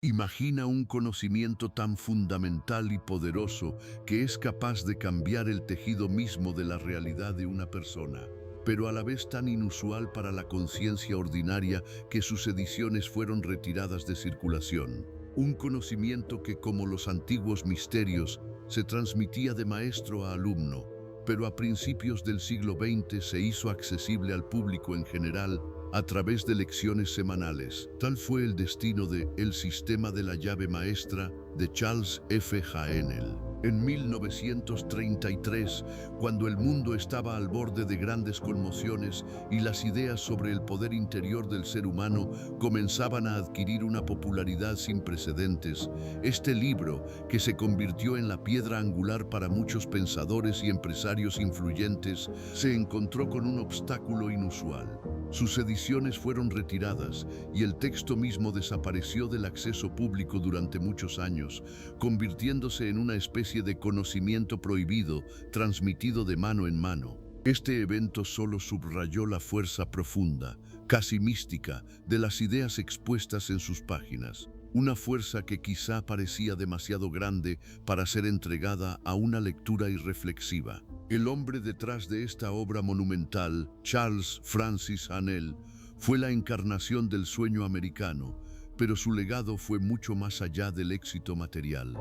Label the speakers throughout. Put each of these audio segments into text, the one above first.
Speaker 1: Imagina un conocimiento tan fundamental y poderoso que es capaz de cambiar el tejido mismo de la realidad de una persona, pero a la vez tan inusual para la conciencia ordinaria que sus ediciones fueron retiradas de circulación. Un conocimiento que, como los antiguos misterios, se transmitía de maestro a alumno, pero a principios del siglo XX se hizo accesible al público en general a través de lecciones semanales. Tal fue el destino de El sistema de la llave maestra de Charles F. Haanel. En 1933, cuando el mundo estaba al borde de grandes conmociones y las ideas sobre el poder interior del ser humano comenzaban a adquirir una popularidad sin precedentes, este libro, que se convirtió en la piedra angular para muchos pensadores y empresarios influyentes, se encontró con un obstáculo inusual. Sus ediciones fueron retiradas y el texto mismo desapareció del acceso público durante muchos años, convirtiéndose en una especie de conocimiento prohibido transmitido de mano en mano. Este evento solo subrayó la fuerza profunda, casi mística, de las ideas expuestas en sus páginas. Una fuerza que quizá parecía demasiado grande para ser entregada a una lectura irreflexiva. El hombre detrás de esta obra monumental, Charles Francis Haanel, fue la encarnación del sueño americano, pero su legado fue mucho más allá del éxito material.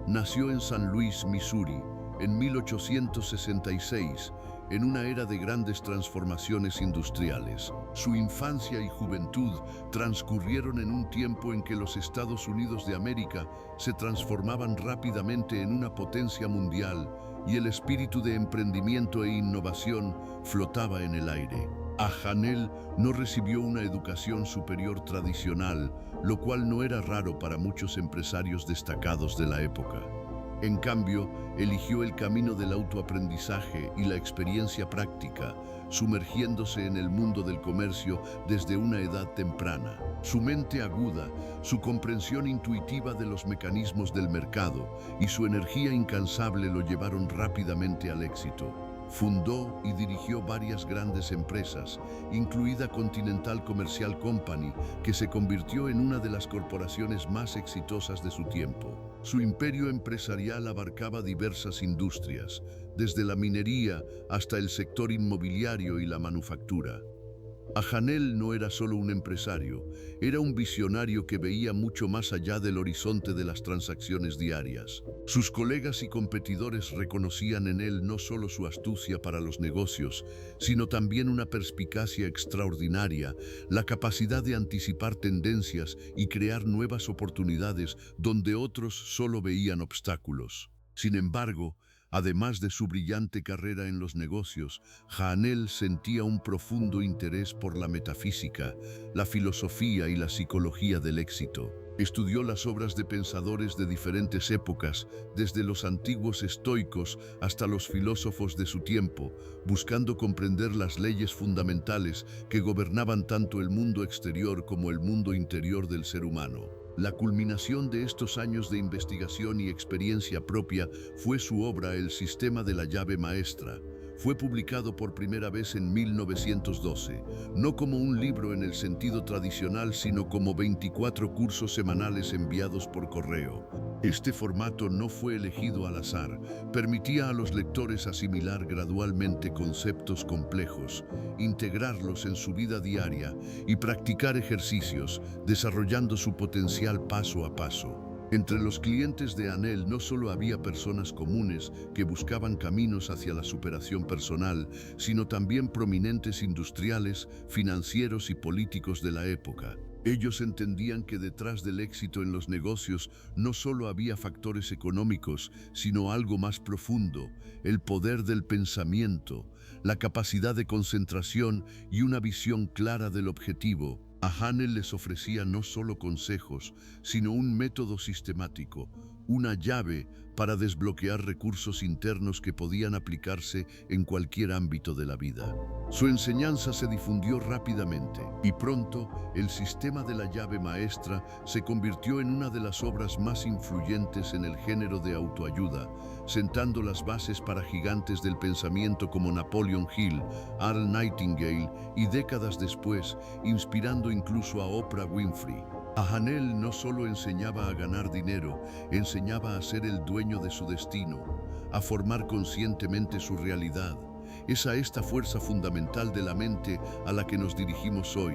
Speaker 1: Nació en San Luis, Missouri, en 1866, en una era de grandes transformaciones industriales. Su infancia y juventud transcurrieron en un tiempo en que los Estados Unidos de América se transformaban rápidamente en una potencia mundial y el espíritu de emprendimiento e innovación flotaba en el aire. Haanel no recibió una educación superior tradicional, lo cual no era raro para muchos empresarios destacados de la época. En cambio, eligió el camino del autoaprendizaje y la experiencia práctica, sumergiéndose en el mundo del comercio desde una edad temprana. Su mente aguda, su comprensión intuitiva de los mecanismos del mercado y su energía incansable lo llevaron rápidamente al éxito. Fundó y dirigió varias grandes empresas, incluida Continental Commercial Company, que se convirtió en una de las corporaciones más exitosas de su tiempo. Su imperio empresarial abarcaba diversas industrias, desde la minería hasta el sector inmobiliario y la manufactura. Haanel no era solo un empresario, era un visionario que veía mucho más allá del horizonte de las transacciones diarias. Sus colegas y competidores reconocían en él no solo su astucia para los negocios, sino también una perspicacia extraordinaria, la capacidad de anticipar tendencias y crear nuevas oportunidades donde otros solo veían obstáculos. Sin embargo, además de su brillante carrera en los negocios, Haanel sentía un profundo interés por la metafísica, la filosofía y la psicología del éxito. Estudió las obras de pensadores de diferentes épocas, desde los antiguos estoicos hasta los filósofos de su tiempo, buscando comprender las leyes fundamentales que gobernaban tanto el mundo exterior como el mundo interior del ser humano. La culminación de estos años de investigación y experiencia propia fue su obra El sistema de la llave maestra. Fue publicado por primera vez en 1912, no como un libro en el sentido tradicional, sino como 24 cursos semanales enviados por correo. Este formato no fue elegido al azar, permitía a los lectores asimilar gradualmente conceptos complejos, integrarlos en su vida diaria y practicar ejercicios, desarrollando su potencial paso a paso. Entre los clientes de Haanel no solo había personas comunes que buscaban caminos hacia la superación personal, sino también prominentes industriales, financieros y políticos de la época. Ellos entendían que detrás del éxito en los negocios no solo había factores económicos, sino algo más profundo: el poder del pensamiento, la capacidad de concentración y una visión clara del objetivo. A Haanel les ofrecía no solo consejos, sino un método sistemático, una llave para desbloquear recursos internos que podían aplicarse en cualquier ámbito de la vida. Su enseñanza se difundió rápidamente y pronto el sistema de la llave maestra se convirtió en una de las obras más influyentes en el género de autoayuda, sentando las bases para gigantes del pensamiento como Napoleon Hill, Earl Nightingale y décadas después, inspirando incluso a Oprah Winfrey. Hanel no solo enseñaba a ganar dinero, enseñaba a ser el dueño de su destino, a formar conscientemente su realidad. Es a esta fuerza fundamental de la mente a la que nos dirigimos hoy,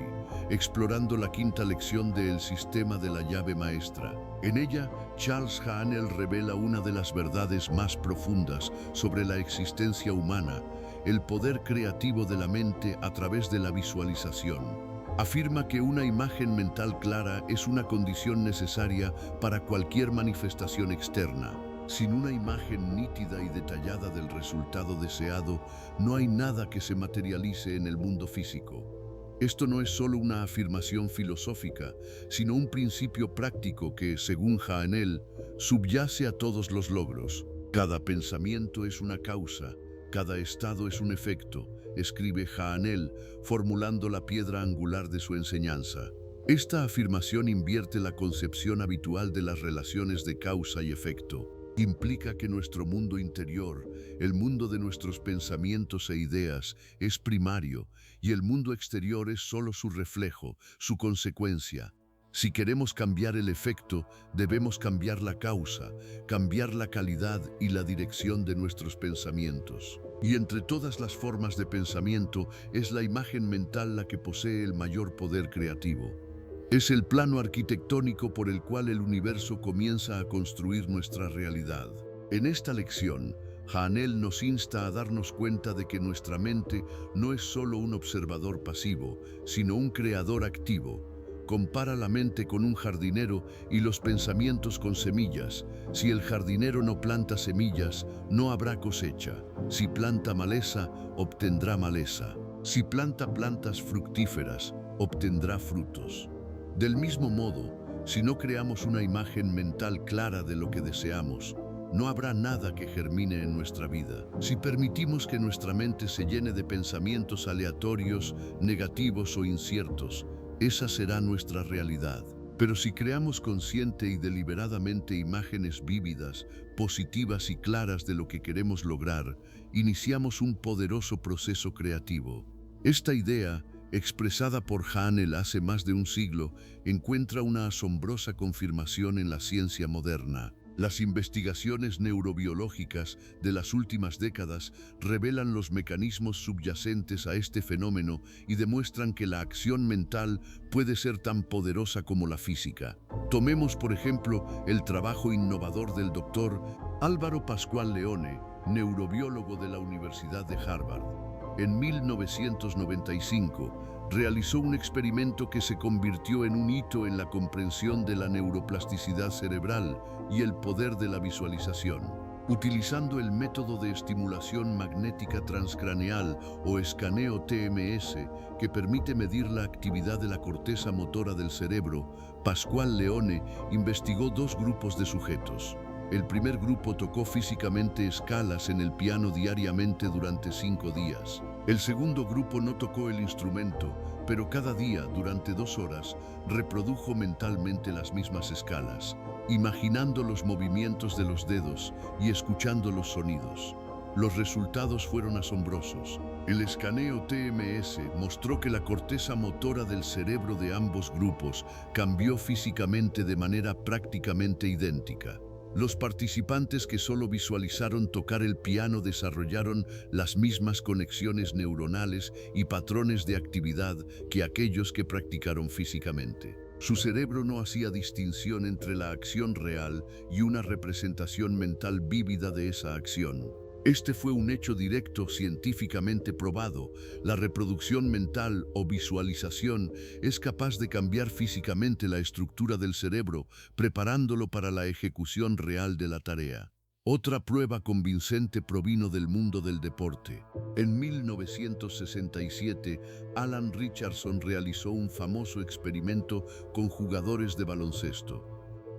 Speaker 1: explorando la quinta lección del sistema de la llave maestra. En ella, Charles Haanel revela una de las verdades más profundas sobre la existencia humana, el poder creativo de la mente a través de la visualización. Afirma que una imagen mental clara es una condición necesaria para cualquier manifestación externa. Sin una imagen nítida y detallada del resultado deseado, no hay nada que se materialice en el mundo físico. Esto no es solo una afirmación filosófica, sino un principio práctico que, según Haanel, subyace a todos los logros. Cada pensamiento es una causa, cada estado es un efecto, escribe Haanel, formulando la piedra angular de su enseñanza. Esta afirmación invierte la concepción habitual de las relaciones de causa y efecto. Implica que nuestro mundo interior, el mundo de nuestros pensamientos e ideas, es primario y el mundo exterior es solo su reflejo, su consecuencia. Si queremos cambiar el efecto, debemos cambiar la causa, cambiar la calidad y la dirección de nuestros pensamientos. Y entre todas las formas de pensamiento, es la imagen mental la que posee el mayor poder creativo. Es el plano arquitectónico por el cual el universo comienza a construir nuestra realidad. En esta lección, Haanel nos insta a darnos cuenta de que nuestra mente no es solo un observador pasivo, sino un creador activo. Compara la mente con un jardinero y los pensamientos con semillas. Si el jardinero no planta semillas, no habrá cosecha. Si planta maleza, obtendrá maleza. Si planta plantas fructíferas, obtendrá frutos. Del mismo modo, si no creamos una imagen mental clara de lo que deseamos, no habrá nada que germine en nuestra vida. Si permitimos que nuestra mente se llene de pensamientos aleatorios, negativos o inciertos, esa será nuestra realidad. Pero si creamos consciente y deliberadamente imágenes vívidas, positivas y claras de lo que queremos lograr, iniciamos un poderoso proceso creativo. Esta idea, expresada por Haanel hace más de un siglo, encuentra una asombrosa confirmación en la ciencia moderna. Las investigaciones neurobiológicas de las últimas décadas revelan los mecanismos subyacentes a este fenómeno y demuestran que la acción mental puede ser tan poderosa como la física. Tomemos, por ejemplo, el trabajo innovador del doctor Álvaro Pascual Leone, neurobiólogo de la Universidad de Harvard. En 1995, realizó un experimento que se convirtió en un hito en la comprensión de la neuroplasticidad cerebral y el poder de la visualización. Utilizando el método de estimulación magnética transcraneal o escaneo TMS, que permite medir la actividad de la corteza motora del cerebro, Pascual Leone investigó dos grupos de sujetos. El primer grupo tocó físicamente escalas en el piano diariamente durante 5 días. El segundo grupo no tocó el instrumento, pero cada día, durante 2 horas, reprodujo mentalmente las mismas escalas, imaginando los movimientos de los dedos y escuchando los sonidos. Los resultados fueron asombrosos. El escaneo TMS mostró que la corteza motora del cerebro de ambos grupos cambió físicamente de manera prácticamente idéntica. Los participantes que solo visualizaron tocar el piano desarrollaron las mismas conexiones neuronales y patrones de actividad que aquellos que practicaron físicamente. Su cerebro no hacía distinción entre la acción real y una representación mental vívida de esa acción. Este fue un hecho directo científicamente probado. La reproducción mental o visualización es capaz de cambiar físicamente la estructura del cerebro, preparándolo para la ejecución real de la tarea. Otra prueba convincente provino del mundo del deporte. En 1967, Alan Richardson realizó un famoso experimento con jugadores de baloncesto.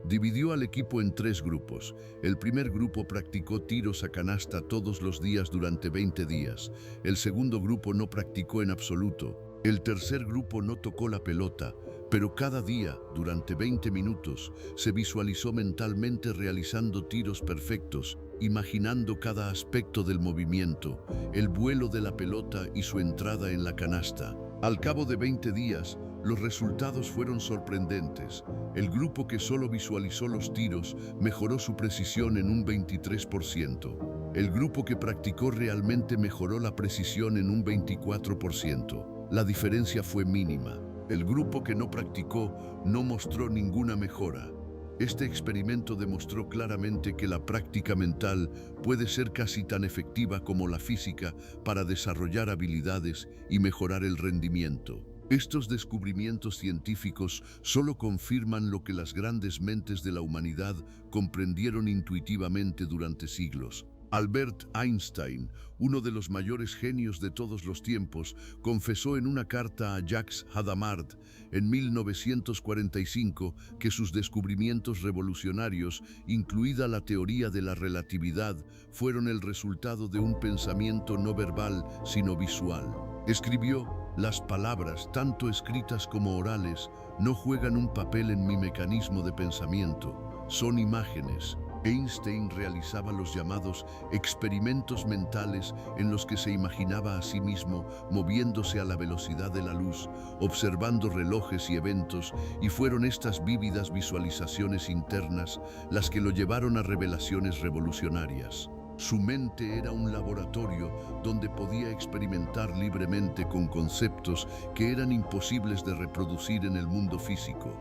Speaker 1: Dividió al equipo en 3 grupos. El primer grupo practicó tiros a canasta todos los días durante 20 días. El segundo grupo no practicó en absoluto. El tercer grupo no tocó la pelota, pero cada día, durante 20 minutos, se visualizó mentalmente realizando tiros perfectos, imaginando cada aspecto del movimiento, el vuelo de la pelota y su entrada en la canasta. Al cabo de 20 días, Los resultados fueron sorprendentes. El grupo que solo visualizó los tiros mejoró su precisión en un 23%. El grupo que practicó realmente mejoró la precisión en un 24%. La diferencia fue mínima. El grupo que no practicó no mostró ninguna mejora. Este experimento demostró claramente que la práctica mental puede ser casi tan efectiva como la física para desarrollar habilidades y mejorar el rendimiento. Estos descubrimientos científicos solo confirman lo que las grandes mentes de la humanidad comprendieron intuitivamente durante siglos. Albert Einstein, uno de los mayores genios de todos los tiempos, confesó en una carta a Jacques Hadamard en 1945 que sus descubrimientos revolucionarios, incluida la teoría de la relatividad, fueron el resultado de un pensamiento no verbal, sino visual. Escribió: "Las palabras, tanto escritas como orales, no juegan un papel en mi mecanismo de pensamiento, son imágenes". Einstein realizaba los llamados experimentos mentales en los que se imaginaba a sí mismo moviéndose a la velocidad de la luz, observando relojes y eventos, y fueron estas vívidas visualizaciones internas las que lo llevaron a revelaciones revolucionarias. Su mente era un laboratorio donde podía experimentar libremente con conceptos que eran imposibles de reproducir en el mundo físico.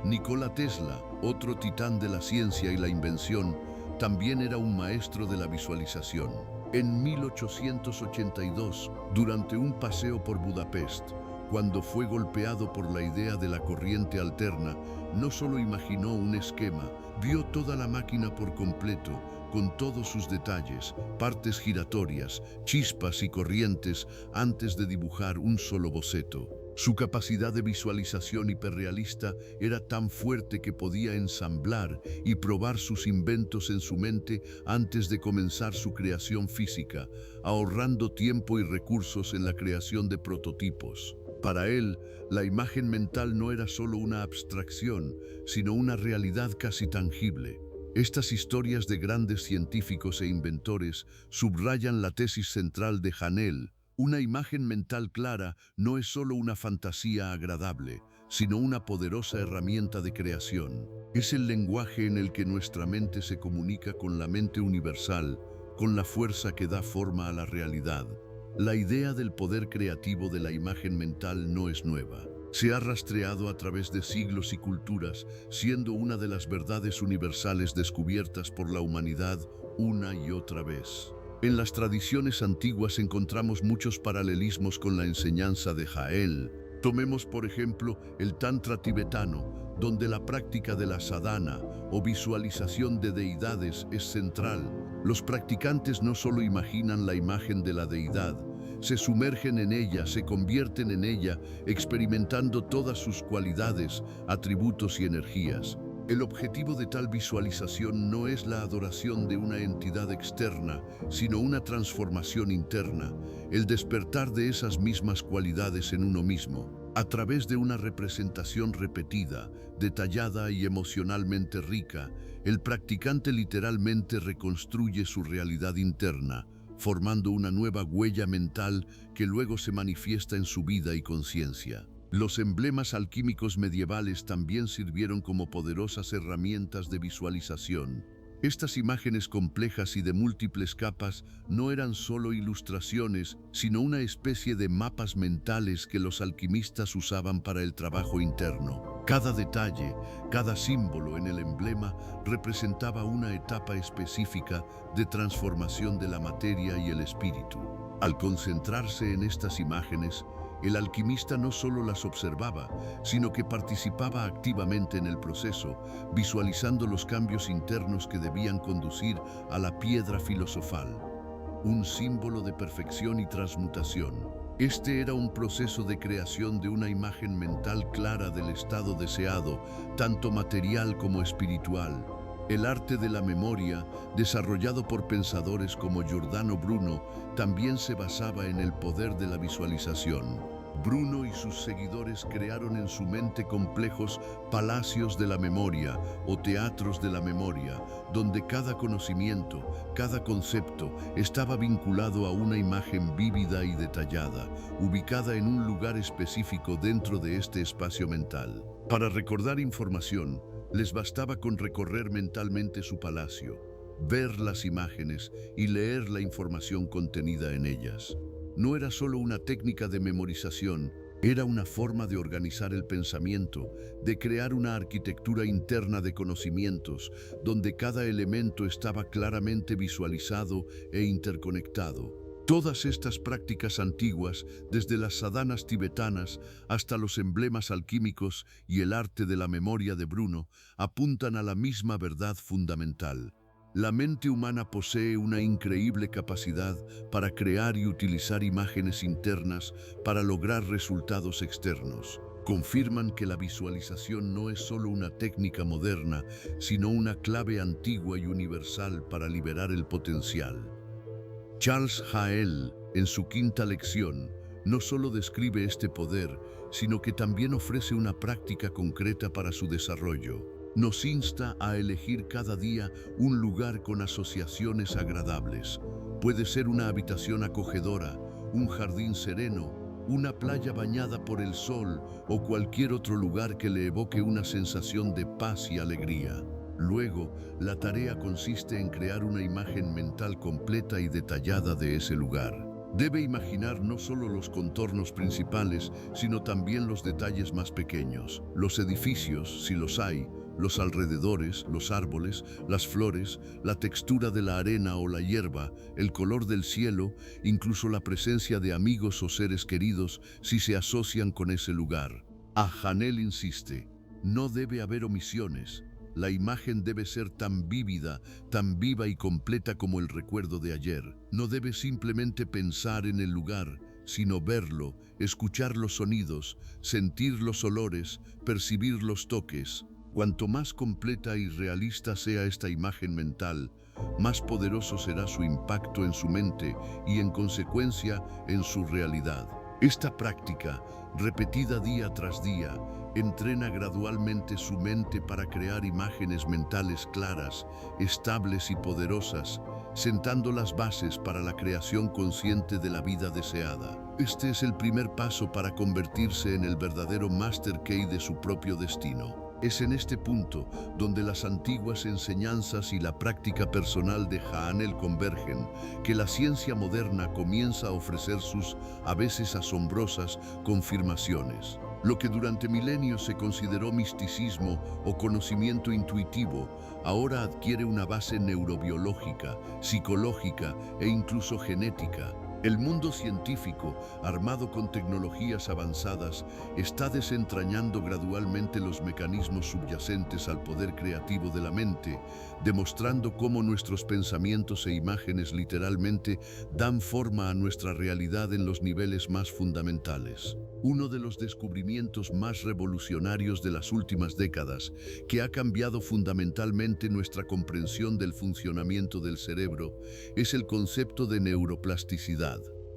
Speaker 1: Nikola Tesla, otro titán de la ciencia y la invención, también era un maestro de la visualización. En 1882, durante un paseo por Budapest, cuando fue golpeado por la idea de la corriente alterna, no solo imaginó un esquema, vio toda la máquina por completo, con todos sus detalles, partes giratorias, chispas y corrientes, antes de dibujar un solo boceto. Su capacidad de visualización hiperrealista era tan fuerte que podía ensamblar y probar sus inventos en su mente antes de comenzar su creación física, ahorrando tiempo y recursos en la creación de prototipos. Para él, la imagen mental no era solo una abstracción, sino una realidad casi tangible. Estas historias de grandes científicos e inventores subrayan la tesis central de Hanel: una imagen mental clara no es solo una fantasía agradable, sino una poderosa herramienta de creación. Es el lenguaje en el que nuestra mente se comunica con la mente universal, con la fuerza que da forma a la realidad. La idea del poder creativo de la imagen mental no es nueva. Se ha rastreado a través de siglos y culturas, siendo una de las verdades universales descubiertas por la humanidad una y otra vez. En las tradiciones antiguas encontramos muchos paralelismos con la enseñanza de Jael. Tomemos, por ejemplo, el Tantra tibetano, donde la práctica de la sadhana o visualización de deidades es central. Los practicantes no solo imaginan la imagen de la deidad, se sumergen en ella, se convierten en ella, experimentando todas sus cualidades, atributos y energías. El objetivo de tal visualización no es la adoración de una entidad externa, sino una transformación interna, el despertar de esas mismas cualidades en uno mismo. A través de una representación repetida, detallada y emocionalmente rica, el practicante literalmente reconstruye su realidad interna, formando una nueva huella mental que luego se manifiesta en su vida y conciencia. Los emblemas alquímicos medievales también sirvieron como poderosas herramientas de visualización. Estas imágenes complejas y de múltiples capas no eran solo ilustraciones, sino una especie de mapas mentales que los alquimistas usaban para el trabajo interno. Cada detalle, cada símbolo en el emblema representaba una etapa específica de transformación de la materia y el espíritu. Al concentrarse en estas imágenes, el alquimista no solo las observaba, sino que participaba activamente en el proceso, visualizando los cambios internos que debían conducir a la piedra filosofal, un símbolo de perfección y transmutación. Este era un proceso de creación de una imagen mental clara del estado deseado, tanto material como espiritual. El arte de la memoria, desarrollado por pensadores como Giordano Bruno, también se basaba en el poder de la visualización. Bruno y sus seguidores crearon en su mente complejos palacios de la memoria o teatros de la memoria, donde cada conocimiento, cada concepto estaba vinculado a una imagen vívida y detallada, ubicada en un lugar específico dentro de este espacio mental. Para recordar información, les bastaba con recorrer mentalmente su palacio, ver las imágenes y leer la información contenida en ellas. No era solo una técnica de memorización, era una forma de organizar el pensamiento, de crear una arquitectura interna de conocimientos, donde cada elemento estaba claramente visualizado e interconectado. Todas estas prácticas antiguas, desde las sadhanas tibetanas hasta los emblemas alquímicos y el arte de la memoria de Bruno, apuntan a la misma verdad fundamental. La mente humana posee una increíble capacidad para crear y utilizar imágenes internas para lograr resultados externos. Confirman que la visualización no es solo una técnica moderna, sino una clave antigua y universal para liberar el potencial. Charles Haell, en su quinta lección, no solo describe este poder, sino que también ofrece una práctica concreta para su desarrollo. Nos insta a elegir cada día un lugar con asociaciones agradables. Puede ser una habitación acogedora, un jardín sereno, una playa bañada por el sol o cualquier otro lugar que le evoque una sensación de paz y alegría. Luego, la tarea consiste en crear una imagen mental completa y detallada de ese lugar. Debe imaginar no solo los contornos principales, sino también los detalles más pequeños, los edificios, si los hay, los alrededores, los árboles, las flores, la textura de la arena o la hierba, el color del cielo, incluso la presencia de amigos o seres queridos si se asocian con ese lugar. Haell insiste, no debe haber omisiones. La imagen debe ser tan vívida, tan viva y completa como el recuerdo de ayer. No debe simplemente pensar en el lugar, sino verlo, escuchar los sonidos, sentir los olores, percibir los toques. Cuanto más completa y realista sea esta imagen mental, más poderoso será su impacto en su mente y, en consecuencia, en su realidad. Esta práctica, repetida día tras día, entrena gradualmente su mente para crear imágenes mentales claras, estables y poderosas, sentando las bases para la creación consciente de la vida deseada. Este es el primer paso para convertirse en el verdadero Master Key de su propio destino. Es en este punto donde las antiguas enseñanzas y la práctica personal de Haell convergen, que la ciencia moderna comienza a ofrecer sus, a veces asombrosas, confirmaciones. Lo que durante milenios se consideró misticismo o conocimiento intuitivo, ahora adquiere una base neurobiológica, psicológica e incluso genética. El mundo científico, armado con tecnologías avanzadas, está desentrañando gradualmente los mecanismos subyacentes al poder creativo de la mente, demostrando cómo nuestros pensamientos e imágenes literalmente dan forma a nuestra realidad en los niveles más fundamentales. Uno de los descubrimientos más revolucionarios de las últimas décadas, que ha cambiado fundamentalmente nuestra comprensión del funcionamiento del cerebro, es el concepto de neuroplasticidad.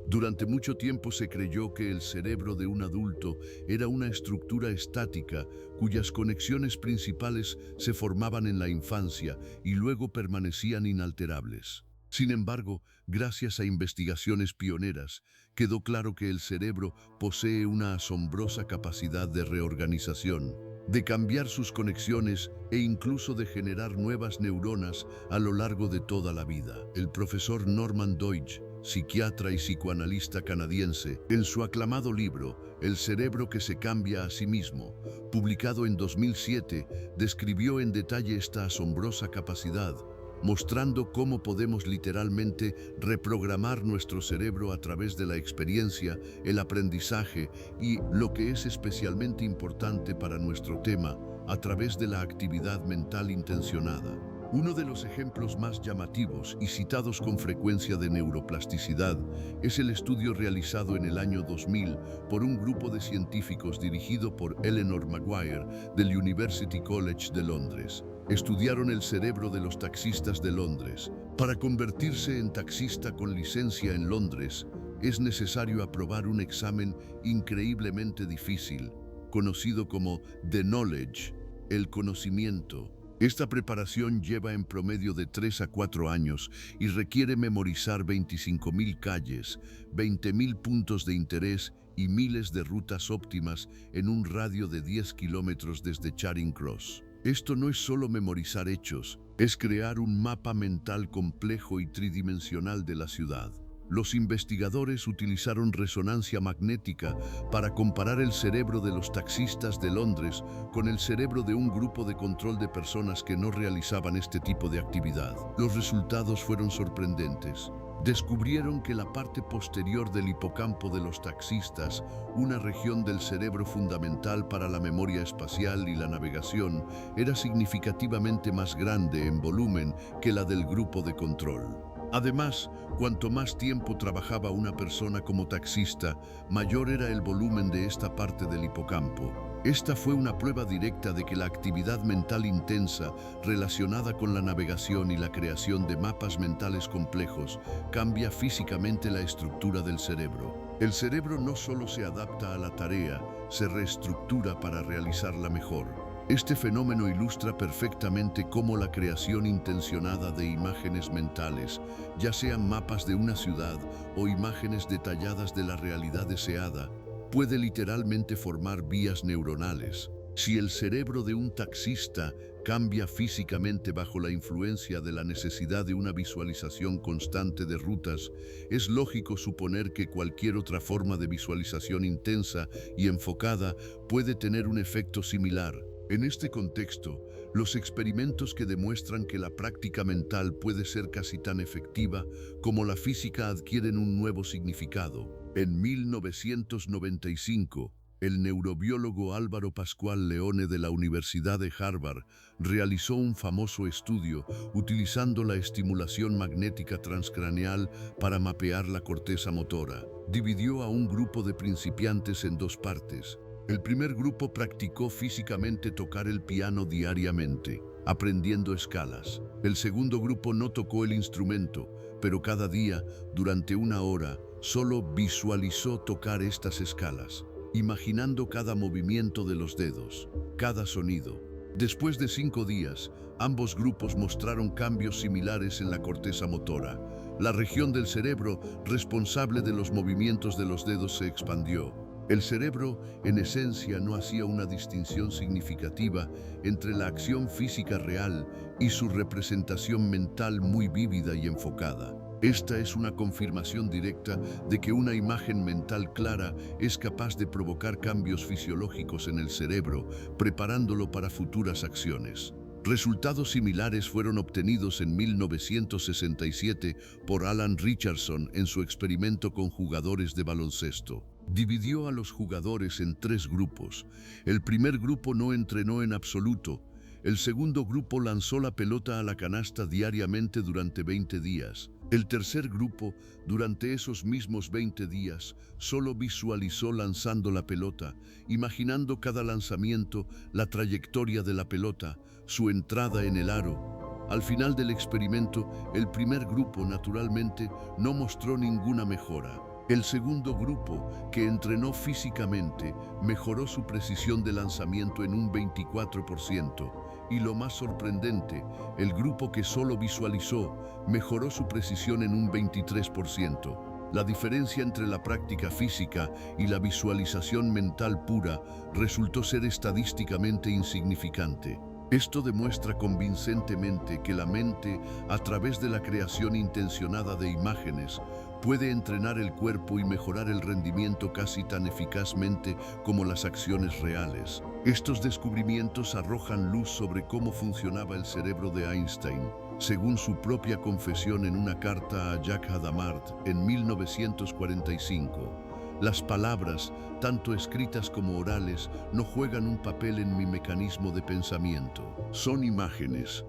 Speaker 1: Durante mucho tiempo se creyó que el cerebro de un adulto era una estructura estática cuyas conexiones principales se formaban en la infancia y luego permanecían inalterables. Sin embargo, gracias a investigaciones pioneras, quedó claro que el cerebro posee una asombrosa capacidad de reorganización, de cambiar sus conexiones e incluso de generar nuevas neuronas a lo largo de toda la vida. El profesor Norman Doidge, psiquiatra y psicoanalista canadiense, en su aclamado libro El cerebro que se cambia a sí mismo, publicado en 2007, describió en detalle esta asombrosa capacidad, mostrando cómo podemos literalmente reprogramar nuestro cerebro a través de la experiencia, el aprendizaje y, lo que es especialmente importante para nuestro tema, a través de la actividad mental intencionada. Uno de los ejemplos más llamativos y citados con frecuencia de neuroplasticidad es el estudio realizado en el año 2000 por un grupo de científicos dirigido por Eleanor Maguire del University College de Londres. Estudiaron el cerebro de los taxistas de Londres. Para convertirse en taxista con licencia en Londres, es necesario aprobar un examen increíblemente difícil, conocido como The Knowledge, el conocimiento. Esta preparación lleva en promedio de 3 a 4 años y requiere memorizar 25.000 calles, 20.000 puntos de interés y miles de rutas óptimas en un radio de 10 kilómetros desde Charing Cross. Esto no es solo memorizar hechos, es crear un mapa mental complejo y tridimensional de la ciudad. Los investigadores utilizaron resonancia magnética para comparar el cerebro de los taxistas de Londres con el cerebro de un grupo de control de personas que no realizaban este tipo de actividad. Los resultados fueron sorprendentes. Descubrieron que la parte posterior del hipocampo de los taxistas, una región del cerebro fundamental para la memoria espacial y la navegación, era significativamente más grande en volumen que la del grupo de control. Además, cuanto más tiempo trabajaba una persona como taxista, mayor era el volumen de esta parte del hipocampo. Esta fue una prueba directa de que la actividad mental intensa relacionada con la navegación y la creación de mapas mentales complejos cambia físicamente la estructura del cerebro. El cerebro no solo se adapta a la tarea, se reestructura para realizarla mejor. Este fenómeno ilustra perfectamente cómo la creación intencionada de imágenes mentales, ya sean mapas de una ciudad o imágenes detalladas de la realidad deseada, puede literalmente formar vías neuronales. Si el cerebro de un taxista cambia físicamente bajo la influencia de la necesidad de una visualización constante de rutas, es lógico suponer que cualquier otra forma de visualización intensa y enfocada puede tener un efecto similar. En este contexto, los experimentos que demuestran que la práctica mental puede ser casi tan efectiva como la física adquieren un nuevo significado. En 1995, el neurobiólogo Álvaro Pascual Leone de la Universidad de Harvard realizó un famoso estudio utilizando la estimulación magnética transcraneal para mapear la corteza motora. Dividió a un grupo de principiantes en dos partes. El primer grupo practicó físicamente tocar el piano diariamente, aprendiendo escalas. El segundo grupo no tocó el instrumento, pero cada día, durante una hora, solo visualizó tocar estas escalas, imaginando cada movimiento de los dedos, cada sonido. Después de 5 días, ambos grupos mostraron cambios similares en la corteza motora. La región del cerebro responsable de los movimientos de los dedos se expandió. El cerebro, en esencia, no hacía una distinción significativa entre la acción física real y su representación mental muy vívida y enfocada. Esta es una confirmación directa de que una imagen mental clara es capaz de provocar cambios fisiológicos en el cerebro, preparándolo para futuras acciones. Resultados similares fueron obtenidos en 1967 por Alan Richardson en su experimento con jugadores de baloncesto. Dividió a los jugadores en 3 grupos. El primer grupo no entrenó en absoluto. El segundo grupo lanzó la pelota a la canasta diariamente durante 20 días. El tercer grupo, durante esos mismos 20 días, solo visualizó lanzando la pelota, imaginando cada lanzamiento, la trayectoria de la pelota, su entrada en el aro. Al final del experimento, el primer grupo, naturalmente, no mostró ninguna mejora. El segundo grupo, que entrenó físicamente, mejoró su precisión de lanzamiento en un 24%. Y lo más sorprendente, el grupo que solo visualizó mejoró su precisión en un 23%. La diferencia entre la práctica física y la visualización mental pura resultó ser estadísticamente insignificante. Esto demuestra convincentemente que la mente, a través de la creación intencionada de imágenes, puede entrenar el cuerpo y mejorar el rendimiento casi tan eficazmente como las acciones reales. Estos descubrimientos arrojan luz sobre cómo funcionaba el cerebro de Einstein, según su propia confesión en una carta a Jacques Hadamard en 1945. Las palabras, tanto escritas como orales, no juegan un papel en mi mecanismo de pensamiento. Son imágenes.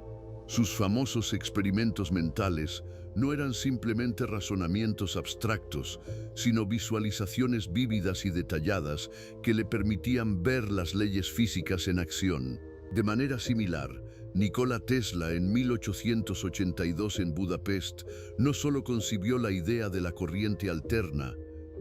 Speaker 1: Sus famosos experimentos mentales no eran simplemente razonamientos abstractos, sino visualizaciones vívidas y detalladas que le permitían ver las leyes físicas en acción. De manera similar, Nikola Tesla en 1882 en Budapest no solo concibió la idea de la corriente alterna,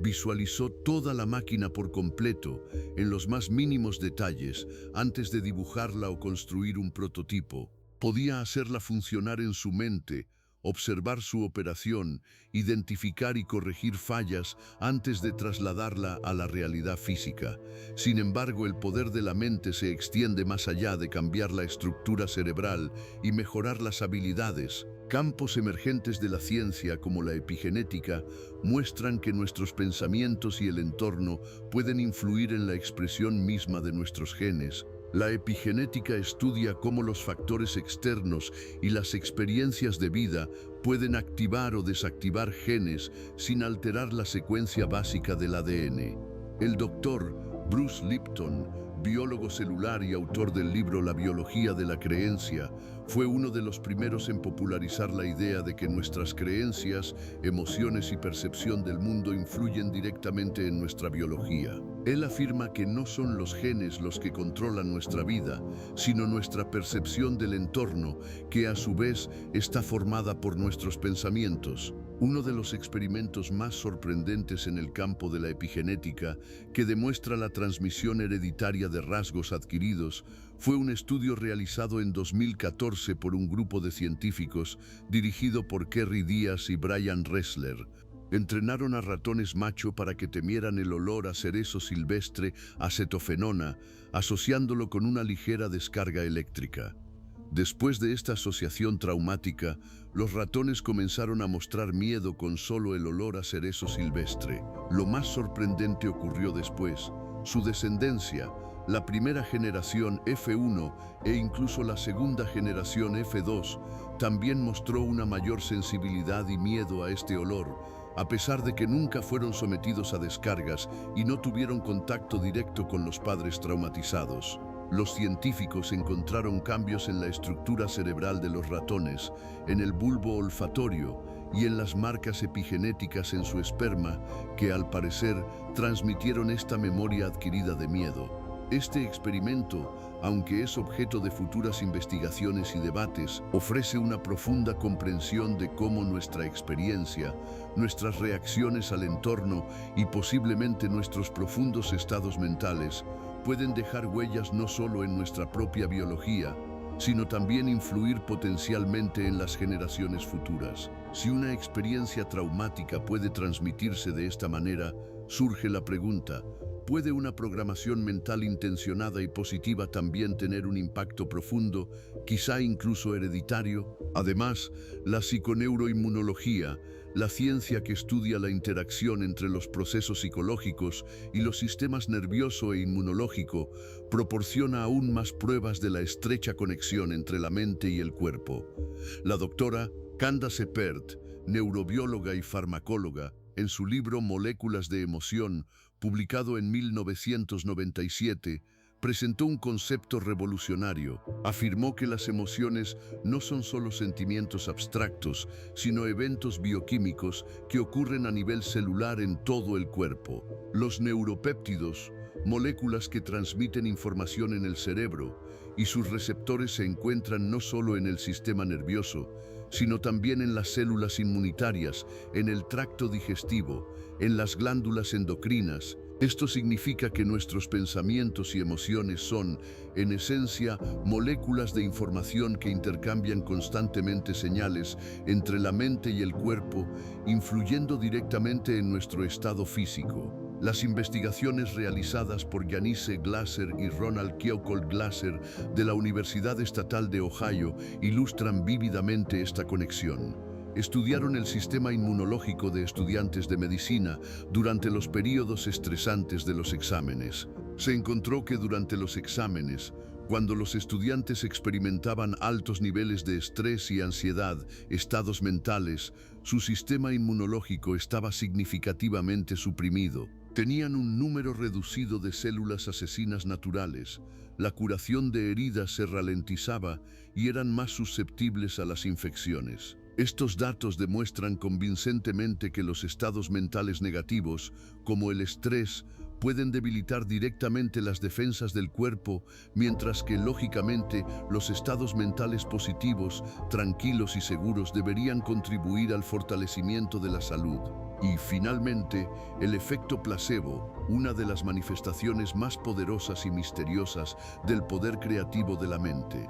Speaker 1: Visualizó toda la máquina por completo, en los más mínimos detalles, antes de dibujarla o construir un prototipo. Podía hacerla funcionar en su mente, observar su operación, identificar y corregir fallas antes de trasladarla a la realidad física. Sin embargo, el poder de la mente se extiende más allá de cambiar la estructura cerebral y mejorar las habilidades. Campos emergentes de la ciencia, como la epigenética, muestran que nuestros pensamientos y el entorno pueden influir en la expresión misma de nuestros genes. La epigenética estudia cómo los factores externos y las experiencias de vida pueden activar o desactivar genes sin alterar la secuencia básica del ADN. El doctor Bruce Lipton, biólogo celular y autor del libro La biología de la creencia, fue uno de los primeros en popularizar la idea de que nuestras creencias, emociones y percepción del mundo influyen directamente en nuestra biología. Él afirma que no son los genes los que controlan nuestra vida, sino nuestra percepción del entorno, que a su vez está formada por nuestros pensamientos. Uno de los experimentos más sorprendentes en el campo de la epigenética, que demuestra la transmisión hereditaria de rasgos adquiridos, fue un estudio realizado en 2014 por un grupo de científicos dirigido por Kerry Díaz y Brian Ressler. Entrenaron a ratones macho para que temieran el olor a cerezo silvestre acetofenona, asociándolo con una ligera descarga eléctrica. Después de esta asociación traumática, los ratones comenzaron a mostrar miedo con solo el olor a cerezo silvestre. Lo más sorprendente ocurrió después. Su descendencia, la primera generación F1 e incluso la segunda generación F2, también mostró una mayor sensibilidad y miedo a este olor, a pesar de que nunca fueron sometidos a descargas y no tuvieron contacto directo con los padres traumatizados. Los científicos encontraron cambios en la estructura cerebral de los ratones, en el bulbo olfatorio y en las marcas epigenéticas en su esperma que, al parecer, transmitieron esta memoria adquirida de miedo. Este experimento, aunque es objeto de futuras investigaciones y debates, ofrece una profunda comprensión de cómo nuestra experiencia, nuestras reacciones al entorno y posiblemente nuestros profundos estados mentales pueden dejar huellas no solo en nuestra propia biología, sino también influir potencialmente en las generaciones futuras. Si una experiencia traumática puede transmitirse de esta manera, surge la pregunta: ¿puede una programación mental intencionada y positiva también tener un impacto profundo, quizá incluso hereditario? Además, la psiconeuroinmunología, la ciencia que estudia la interacción entre los procesos psicológicos y los sistemas nervioso e inmunológico, proporciona aún más pruebas de la estrecha conexión entre la mente y el cuerpo. La doctora Candace Pert, neurobióloga y farmacóloga, en su libro Moléculas de emoción, publicado en 1997, presentó un concepto revolucionario. Afirmó que las emociones no son solo sentimientos abstractos, sino eventos bioquímicos que ocurren a nivel celular en todo el cuerpo. Los neuropéptidos, moléculas que transmiten información en el cerebro, y sus receptores se encuentran no solo en el sistema nervioso, sino también en las células inmunitarias, en el tracto digestivo, en las glándulas endocrinas. Esto significa que nuestros pensamientos y emociones son, en esencia, moléculas de información que intercambian constantemente señales entre la mente y el cuerpo, influyendo directamente en nuestro estado físico. Las investigaciones realizadas por Janice Glasser y Ronald Keuchel Glasser de la Universidad Estatal de Ohio ilustran vívidamente esta conexión. Estudiaron el sistema inmunológico de estudiantes de medicina durante los periodos estresantes de los exámenes. Se encontró que durante los exámenes, cuando los estudiantes experimentaban altos niveles de estrés y ansiedad, estados mentales, su sistema inmunológico estaba significativamente suprimido. Tenían un número reducido de células asesinas naturales, la curación de heridas se ralentizaba y eran más susceptibles a las infecciones. Estos datos demuestran convincentemente que los estados mentales negativos, como el estrés, pueden debilitar directamente las defensas del cuerpo, mientras que, lógicamente, los estados mentales positivos, tranquilos y seguros deberían contribuir al fortalecimiento de la salud. Y, finalmente, el efecto placebo, una de las manifestaciones más poderosas y misteriosas del poder creativo de la mente.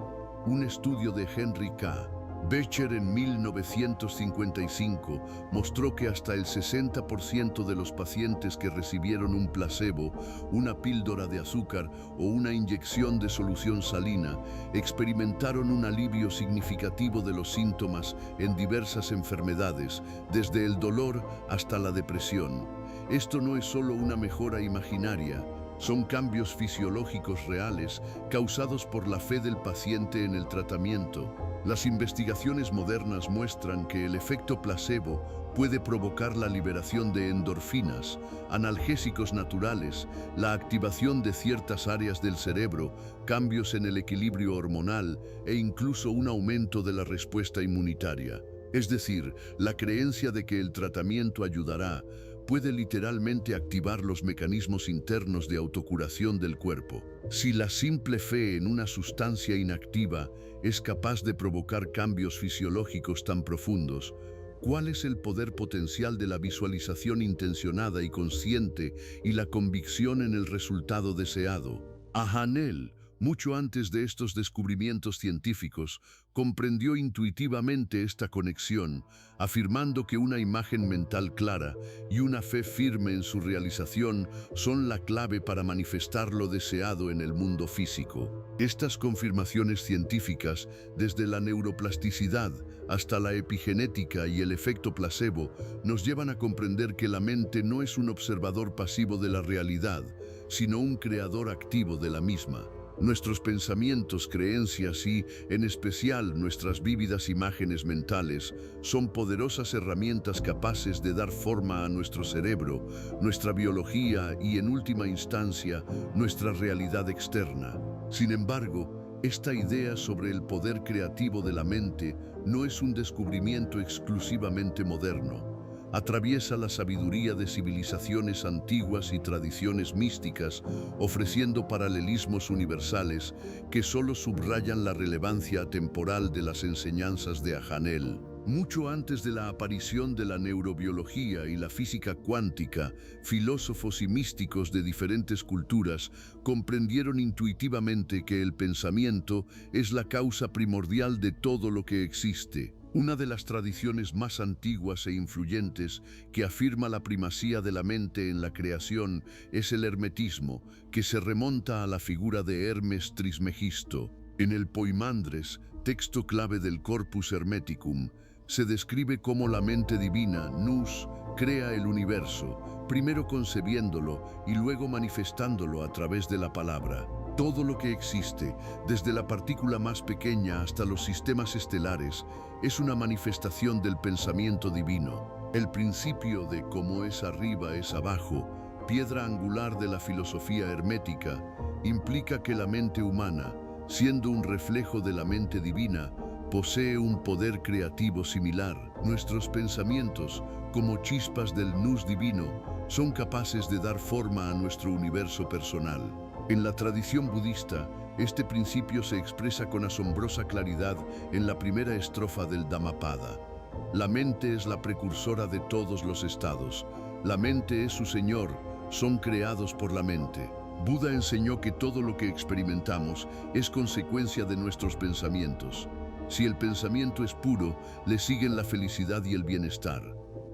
Speaker 1: Un estudio de Henry K. Becher en 1955 mostró que hasta el 60% de los pacientes que recibieron un placebo, una píldora de azúcar o una inyección de solución salina, experimentaron un alivio significativo de los síntomas en diversas enfermedades, desde el dolor hasta la depresión. Esto no es solo una mejora imaginaria, son cambios fisiológicos reales causados por la fe del paciente en el tratamiento. Las investigaciones modernas muestran que el efecto placebo puede provocar la liberación de endorfinas, analgésicos naturales, la activación de ciertas áreas del cerebro, cambios en el equilibrio hormonal e incluso un aumento de la respuesta inmunitaria. Es decir, la creencia de que el tratamiento ayudará puede literalmente activar los mecanismos internos de autocuración del cuerpo. Si la simple fe en una sustancia inactiva es capaz de provocar cambios fisiológicos tan profundos, ¿cuál es el poder potencial de la visualización intencionada y consciente y la convicción en el resultado deseado? Hanel, mucho antes de estos descubrimientos científicos, comprendió intuitivamente esta conexión, afirmando que una imagen mental clara y una fe firme en su realización son la clave para manifestar lo deseado en el mundo físico. Estas confirmaciones científicas, desde la neuroplasticidad hasta la epigenética y el efecto placebo, nos llevan a comprender que la mente no es un observador pasivo de la realidad, sino un creador activo de la misma. Nuestros pensamientos, creencias y, en especial, nuestras vívidas imágenes mentales son poderosas herramientas capaces de dar forma a nuestro cerebro, nuestra biología y, en última instancia, nuestra realidad externa. Sin embargo, esta idea sobre el poder creativo de la mente no es un descubrimiento exclusivamente moderno. Atraviesa la sabiduría de civilizaciones antiguas y tradiciones místicas, ofreciendo paralelismos universales que solo subrayan la relevancia atemporal de las enseñanzas de Hanel. Mucho antes de la aparición de la neurobiología y la física cuántica, filósofos y místicos de diferentes culturas comprendieron intuitivamente que el pensamiento es la causa primordial de todo lo que existe. Una de las tradiciones más antiguas e influyentes que afirma la primacía de la mente en la creación es el hermetismo, que se remonta a la figura de Hermes Trismegisto. En el Poimandres, texto clave del Corpus Hermeticum, se describe cómo la mente divina, Nous, crea el universo, primero concebiéndolo y luego manifestándolo a través de la palabra. Todo lo que existe, desde la partícula más pequeña hasta los sistemas estelares, es una manifestación del pensamiento divino. El principio de como es arriba es abajo, piedra angular de la filosofía hermética, implica que la mente humana, siendo un reflejo de la mente divina, posee un poder creativo similar. Nuestros pensamientos, como chispas del nous divino, son capaces de dar forma a nuestro universo personal. En la tradición budista, este principio se expresa con asombrosa claridad en la primera estrofa del Dhammapada. La mente es la precursora de todos los estados. La mente es su señor, son creados por la mente. Buda enseñó que todo lo que experimentamos es consecuencia de nuestros pensamientos. Si el pensamiento es puro, le siguen la felicidad y el bienestar.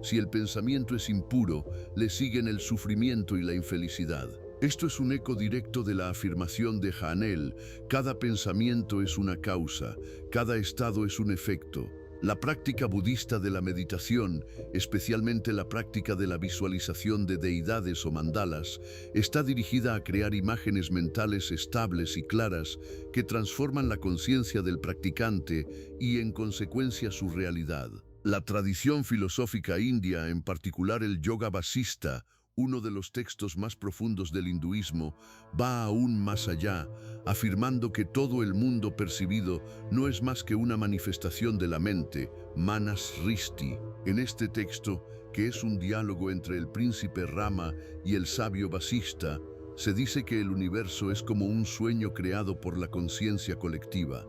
Speaker 1: Si el pensamiento es impuro, le siguen el sufrimiento y la infelicidad. Esto es un eco directo de la afirmación de Hanel: cada pensamiento es una causa, cada estado es un efecto. La práctica budista de la meditación, especialmente la práctica de la visualización de deidades o mandalas, está dirigida a crear imágenes mentales estables y claras que transforman la conciencia del practicante y, en consecuencia, su realidad. La tradición filosófica india, en particular el Yoga Vasista, uno de los textos más profundos del hinduismo, va aún más allá, afirmando que todo el mundo percibido no es más que una manifestación de la mente, manas risti. En este texto, que es un diálogo entre el príncipe Rama y el sabio Vasista, se dice que el universo es como un sueño creado por la conciencia colectiva.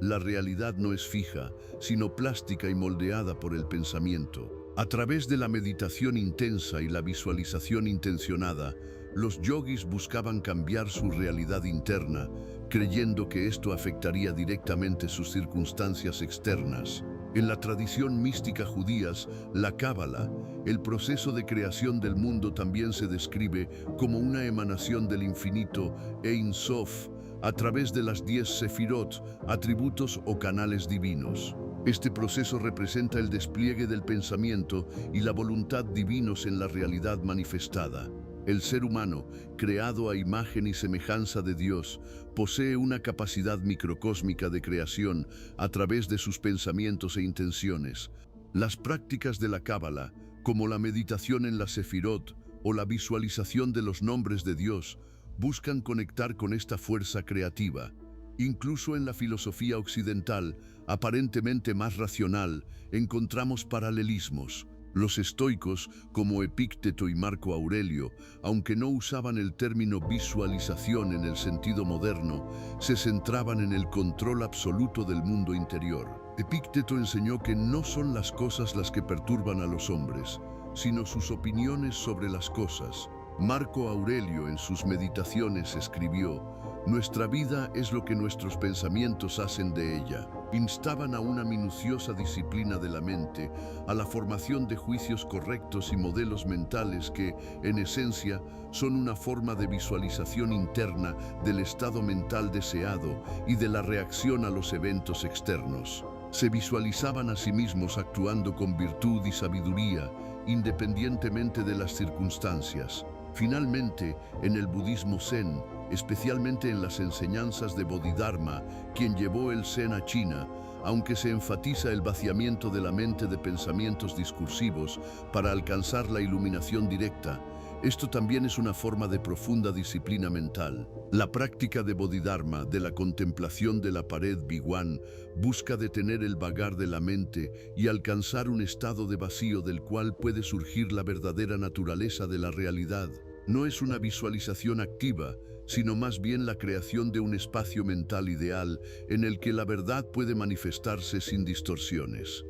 Speaker 1: La realidad no es fija, sino plástica y moldeada por el pensamiento. A través de la meditación intensa y la visualización intencionada, los yogis buscaban cambiar su realidad interna, creyendo que esto afectaría directamente sus circunstancias externas. En la tradición mística judía, la Cábala, el proceso de creación del mundo también se describe como una emanación del infinito Ein Sof, a través de las 10 sefirot, atributos o canales divinos. Este proceso representa el despliegue del pensamiento y la voluntad divinos en la realidad manifestada. El ser humano, creado a imagen y semejanza de Dios, posee una capacidad microcósmica de creación a través de sus pensamientos e intenciones. Las prácticas de la Cábala, como la meditación en la Sefirot o la visualización de los nombres de Dios, buscan conectar con esta fuerza creativa. Incluso en la filosofía occidental, aparentemente más racional, encontramos paralelismos. Los estoicos, como Epícteto y Marco Aurelio, aunque no usaban el término visualización en el sentido moderno, se centraban en el control absoluto del mundo interior. Epícteto enseñó que no son las cosas las que perturban a los hombres, sino sus opiniones sobre las cosas. Marco Aurelio en sus meditaciones escribió: «Nuestra vida es lo que nuestros pensamientos hacen de ella». Instaban a una minuciosa disciplina de la mente, a la formación de juicios correctos y modelos mentales que, en esencia, son una forma de visualización interna del estado mental deseado y de la reacción a los eventos externos. Se visualizaban a sí mismos actuando con virtud y sabiduría, independientemente de las circunstancias. Finalmente, en el budismo Zen, especialmente en las enseñanzas de Bodhidharma, quien llevó el Zen a China, aunque se enfatiza el vaciamiento de la mente de pensamientos discursivos para alcanzar la iluminación directa, esto también es una forma de profunda disciplina mental. La práctica de Bodhidharma, de la contemplación de la pared Bhigwan, busca detener el vagar de la mente y alcanzar un estado de vacío del cual puede surgir la verdadera naturaleza de la realidad. No es una visualización activa, sino más bien la creación de un espacio mental ideal en el que la verdad puede manifestarse sin distorsiones.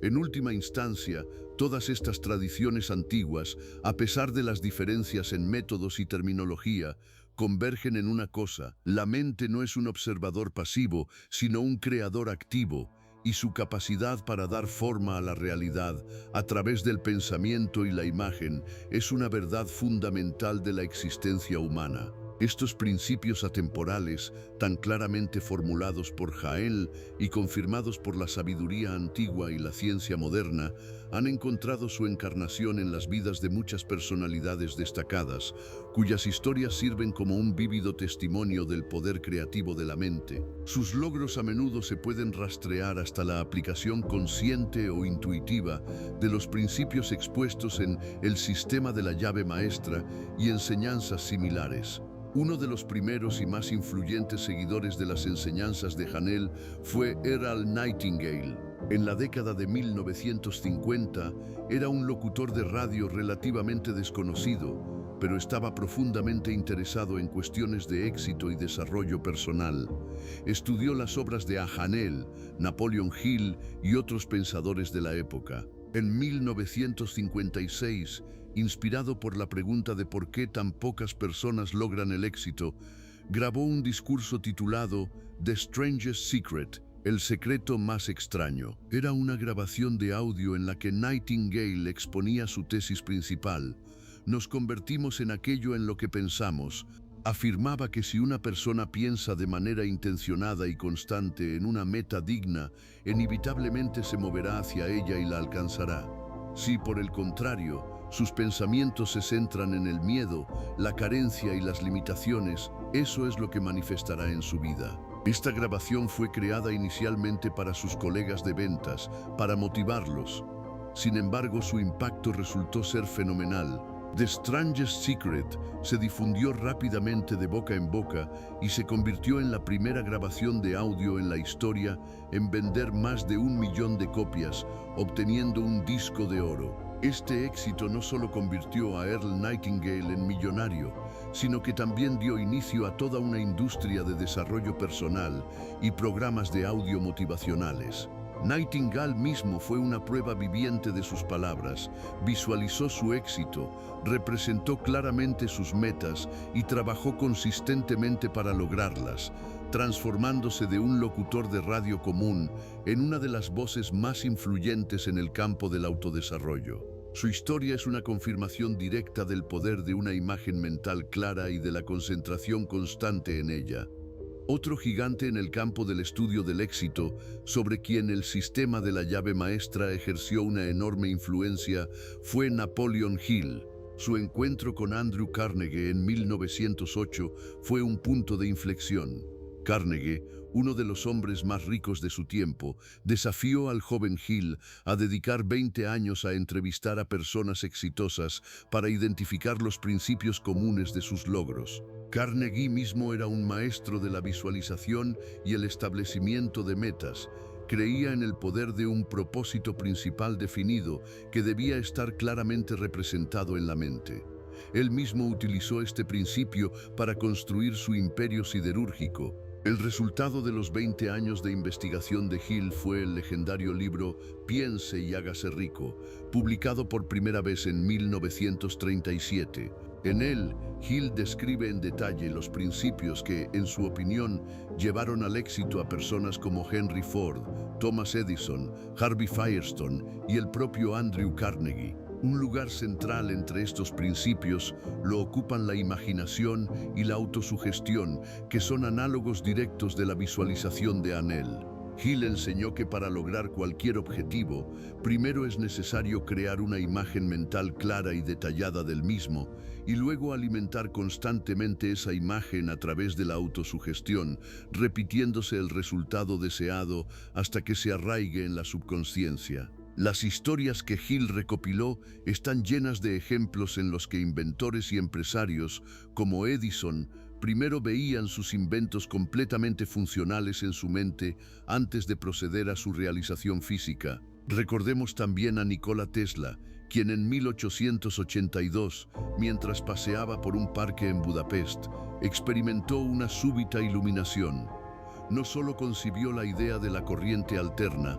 Speaker 1: En última instancia, todas estas tradiciones antiguas, a pesar de las diferencias en métodos y terminología, convergen en una cosa: la mente no es un observador pasivo, sino un creador activo, y su capacidad para dar forma a la realidad a través del pensamiento y la imagen es una verdad fundamental de la existencia humana. Estos principios atemporales, tan claramente formulados por Jael y confirmados por la sabiduría antigua y la ciencia moderna, han encontrado su encarnación en las vidas de muchas personalidades destacadas, cuyas historias sirven como un vívido testimonio del poder creativo de la mente. Sus logros a menudo se pueden rastrear hasta la aplicación consciente o intuitiva de los principios expuestos en El sistema de la llave maestra y enseñanzas similares. Uno de los primeros y más influyentes seguidores de las enseñanzas de Jael fue Earl Nightingale. En la década de 1950, era un locutor de radio relativamente desconocido, pero estaba profundamente interesado en cuestiones de éxito y desarrollo personal. Estudió las obras de Jael, Napoleon Hill y otros pensadores de la época. En 1956, inspirado por la pregunta de por qué tan pocas personas logran el éxito, grabó un discurso titulado The Strangest Secret, el secreto más extraño. Era una grabación de audio en la que Nightingale exponía su tesis principal: nos convertimos en aquello en lo que pensamos. Afirmaba que si una persona piensa de manera intencionada y constante en una meta digna, inevitablemente se moverá hacia ella y la alcanzará. Si, por el contrario, sus pensamientos se centran en el miedo, la carencia y las limitaciones, eso es lo que manifestará en su vida. Esta grabación fue creada inicialmente para sus colegas de ventas, para motivarlos. Sin embargo, su impacto resultó ser fenomenal. The Strangest Secret se difundió rápidamente de boca en boca y se convirtió en la primera grabación de audio en la historia en vender más de 1 millón de copias, obteniendo un disco de oro. Este éxito no solo convirtió a Earl Nightingale en millonario, sino que también dio inicio a toda una industria de desarrollo personal y programas de audio motivacionales. Nightingale mismo fue una prueba viviente de sus palabras, visualizó su éxito, representó claramente sus metas y trabajó consistentemente para lograrlas, transformándose de un locutor de radio común en una de las voces más influyentes en el campo del autodesarrollo. Su historia es una confirmación directa del poder de una imagen mental clara y de la concentración constante en ella. Otro gigante en el campo del estudio del éxito, sobre quien el sistema de la llave maestra ejerció una enorme influencia, fue Napoleon Hill. Su encuentro con Andrew Carnegie en 1908 fue un punto de inflexión. Carnegie, uno de los hombres más ricos de su tiempo, desafió al joven Hill a dedicar 20 años a entrevistar a personas exitosas para identificar los principios comunes de sus logros. Carnegie mismo era un maestro de la visualización y el establecimiento de metas. Creía en el poder de un propósito principal definido que debía estar claramente representado en la mente. Él mismo utilizó este principio para construir su imperio siderúrgico. El resultado de los 20 años de investigación de Hill fue el legendario libro Piense y hágase rico, publicado por primera vez en 1937. En él, Hill describe en detalle los principios que, en su opinión, llevaron al éxito a personas como Henry Ford, Thomas Edison, Harvey Firestone y el propio Andrew Carnegie. Un lugar central entre estos principios lo ocupan la imaginación y la autosugestión, que son análogos directos de la visualización de Anel. Hill enseñó que para lograr cualquier objetivo, primero es necesario crear una imagen mental clara y detallada del mismo, y luego alimentar constantemente esa imagen a través de la autosugestión, repitiéndose el resultado deseado hasta que se arraigue en la subconsciencia. Las historias que Hill recopiló están llenas de ejemplos en los que inventores y empresarios, como Edison, primero veían sus inventos completamente funcionales en su mente antes de proceder a su realización física. Recordemos también a Nikola Tesla, quien en 1882, mientras paseaba por un parque en Budapest, experimentó una súbita iluminación. No solo concibió la idea de la corriente alterna,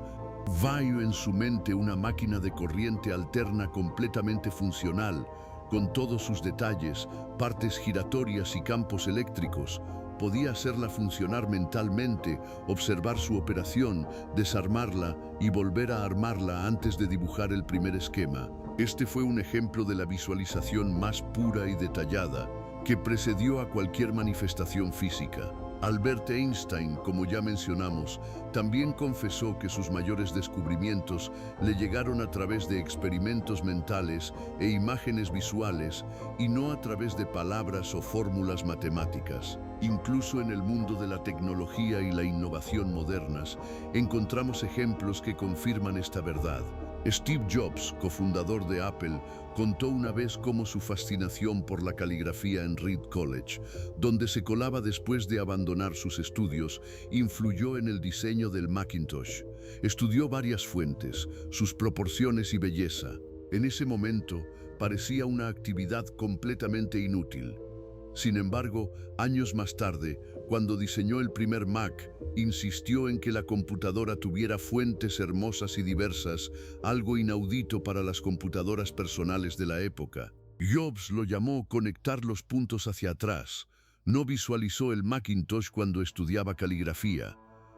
Speaker 1: vio en su mente una máquina de corriente alterna completamente funcional, con todos sus detalles, partes giratorias y campos eléctricos. Podía hacerla funcionar mentalmente, observar su operación, desarmarla y volver a armarla antes de dibujar el primer esquema. Este fue un ejemplo de la visualización más pura y detallada, que precedió a cualquier manifestación física. Albert Einstein, como ya mencionamos, también confesó que sus mayores descubrimientos le llegaron a través de experimentos mentales e imágenes visuales y no a través de palabras o fórmulas matemáticas. Incluso en el mundo de la tecnología y la innovación modernas, encontramos ejemplos que confirman esta verdad. Steve Jobs, cofundador de Apple, contó una vez cómo su fascinación por la caligrafía en Reed College, donde se colaba después de abandonar sus estudios, influyó en el diseño del Macintosh. Estudió varias fuentes, sus proporciones y belleza. En ese momento, parecía una actividad completamente inútil. Sin embargo, años más tarde, cuando diseñó el primer Mac, insistió en que la computadora tuviera fuentes hermosas y diversas, algo inaudito para las computadoras personales de la época. Jobs lo llamó conectar los puntos hacia atrás. No visualizó el Macintosh cuando estudiaba caligrafía,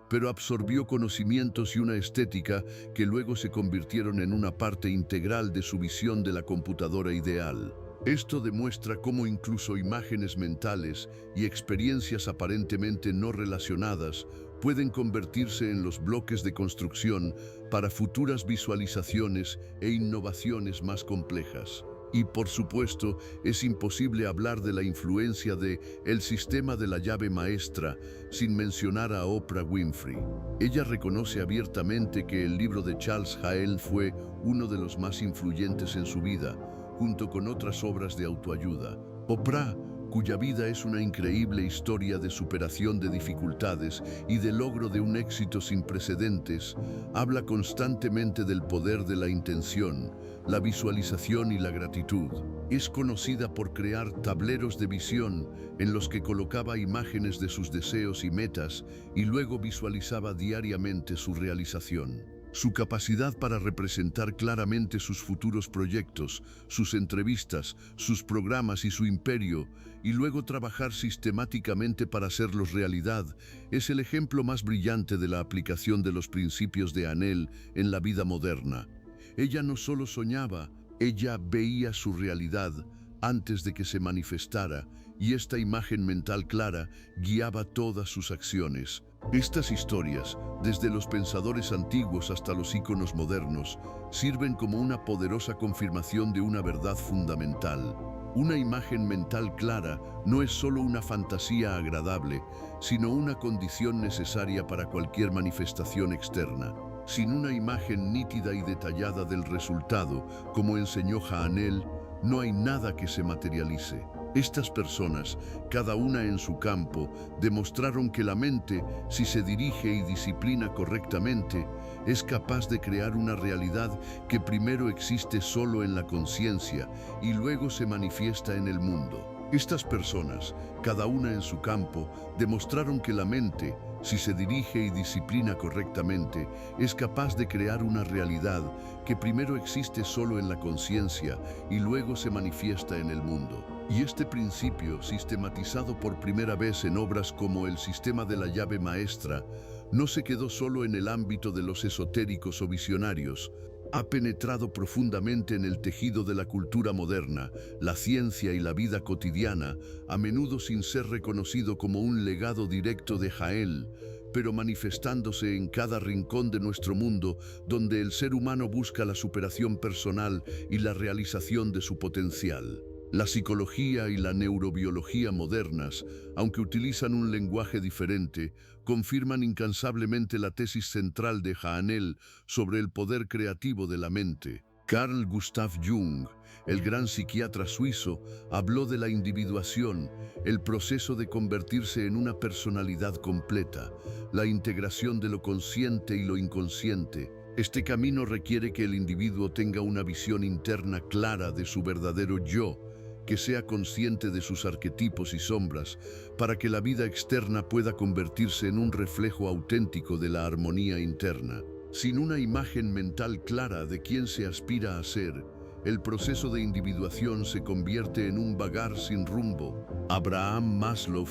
Speaker 1: pero absorbió conocimientos y una estética que luego se convirtieron en una parte integral de su visión de la computadora ideal. Esto demuestra cómo incluso imágenes mentales y experiencias aparentemente no relacionadas pueden convertirse en los bloques de construcción para futuras visualizaciones e innovaciones más complejas. Y por supuesto, es imposible hablar de la influencia de el sistema de la llave maestra sin mencionar a Oprah Winfrey. Ella reconoce abiertamente que el libro de Charles Haanel fue uno de los más influyentes en su vida, junto con otras obras de autoayuda. Oprah cuya vida es una increíble historia de superación de dificultades y de logro de un éxito sin precedentes, habla constantemente del poder de la intención, la visualización y la gratitud. Es conocida por crear tableros de visión en los que colocaba imágenes de sus deseos y metas y luego visualizaba diariamente su realización. Su capacidad para representar claramente sus futuros proyectos, sus entrevistas, sus programas y su imperio, y luego trabajar sistemáticamente para hacerlos realidad, es el ejemplo más brillante de la aplicación de los principios de Hanel en la vida moderna. Ella no solo soñaba, ella veía su realidad antes de que se manifestara, y esta imagen mental clara guiaba todas sus acciones. Estas historias, desde los pensadores antiguos hasta los íconos modernos, sirven como una poderosa confirmación de una verdad fundamental. Una imagen mental clara no es solo una fantasía agradable, sino una condición necesaria para cualquier manifestación externa. Sin una imagen nítida y detallada del resultado, como enseñó Hanel, no hay nada que se materialice. Estas personas, cada una en su campo, demostraron que la mente, si se dirige y disciplina correctamente, es capaz de crear una realidad que primero existe solo en la conciencia y luego se manifiesta en el mundo. Estas personas, cada una en su campo, demostraron que la mente, si se dirige y disciplina correctamente, es capaz de crear una realidad que primero existe solo en la conciencia y luego se manifiesta en el mundo. Y este principio, sistematizado por primera vez en obras como el sistema de la llave maestra, no se quedó solo en el ámbito de los esotéricos o visionarios. Ha penetrado profundamente en el tejido de la cultura moderna, la ciencia y la vida cotidiana, a menudo sin ser reconocido como un legado directo de Hanel, pero manifestándose en cada rincón de nuestro mundo donde el ser humano busca la superación personal y la realización de su potencial. La psicología y la neurobiología modernas, aunque utilizan un lenguaje diferente, confirman incansablemente la tesis central de Hanel sobre el poder creativo de la mente. Carl Gustav Jung, el gran psiquiatra suizo, habló de la individuación, el proceso de convertirse en una personalidad completa, la integración de lo consciente y lo inconsciente. Este camino requiere que el individuo tenga una visión interna clara de su verdadero yo, que sea consciente de sus arquetipos y sombras, para que la vida externa pueda convertirse en un reflejo auténtico de la armonía interna. Sin una imagen mental clara de quién se aspira a ser, el proceso de individuación se convierte en un vagar sin rumbo. Abraham Maslow,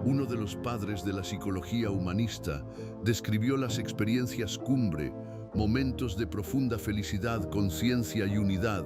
Speaker 1: uno de los padres de la psicología humanista, describió las experiencias cumbre, momentos de profunda felicidad, conciencia y unidad,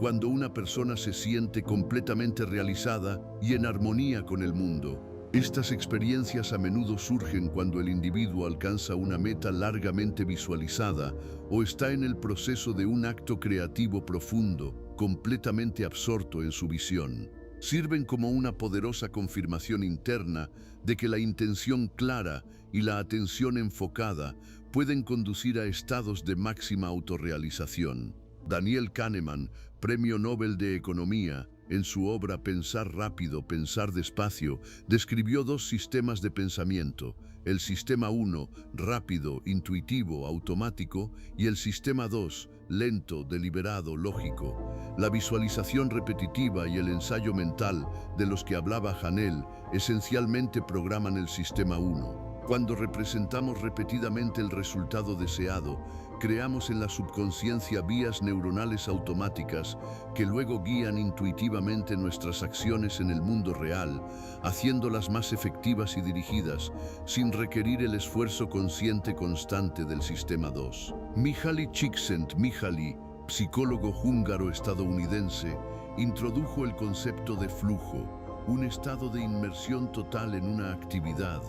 Speaker 1: cuando una persona se siente completamente realizada y en armonía con el mundo. Estas experiencias a menudo surgen cuando el individuo alcanza una meta largamente visualizada o está en el proceso de un acto creativo profundo, completamente absorto en su visión. Sirven como una poderosa confirmación interna de que la intención clara y la atención enfocada pueden conducir a estados de máxima autorrealización. Daniel Kahneman, Premio Nobel de Economía, en su obra Pensar rápido, pensar despacio, describió dos sistemas de pensamiento: el sistema 1, rápido, intuitivo, automático, y el sistema 2, lento, deliberado, lógico. La visualización repetitiva y el ensayo mental de los que hablaba Hanel esencialmente programan el sistema 1. Cuando representamos repetidamente el resultado deseado, creamos en la subconsciencia vías neuronales automáticas que luego guían intuitivamente nuestras acciones en el mundo real, haciéndolas más efectivas y dirigidas, sin requerir el esfuerzo consciente constante del sistema 2. Mihaly Csikszentmihalyi, psicólogo húngaro-estadounidense, introdujo el concepto de flujo, un estado de inmersión total en una actividad,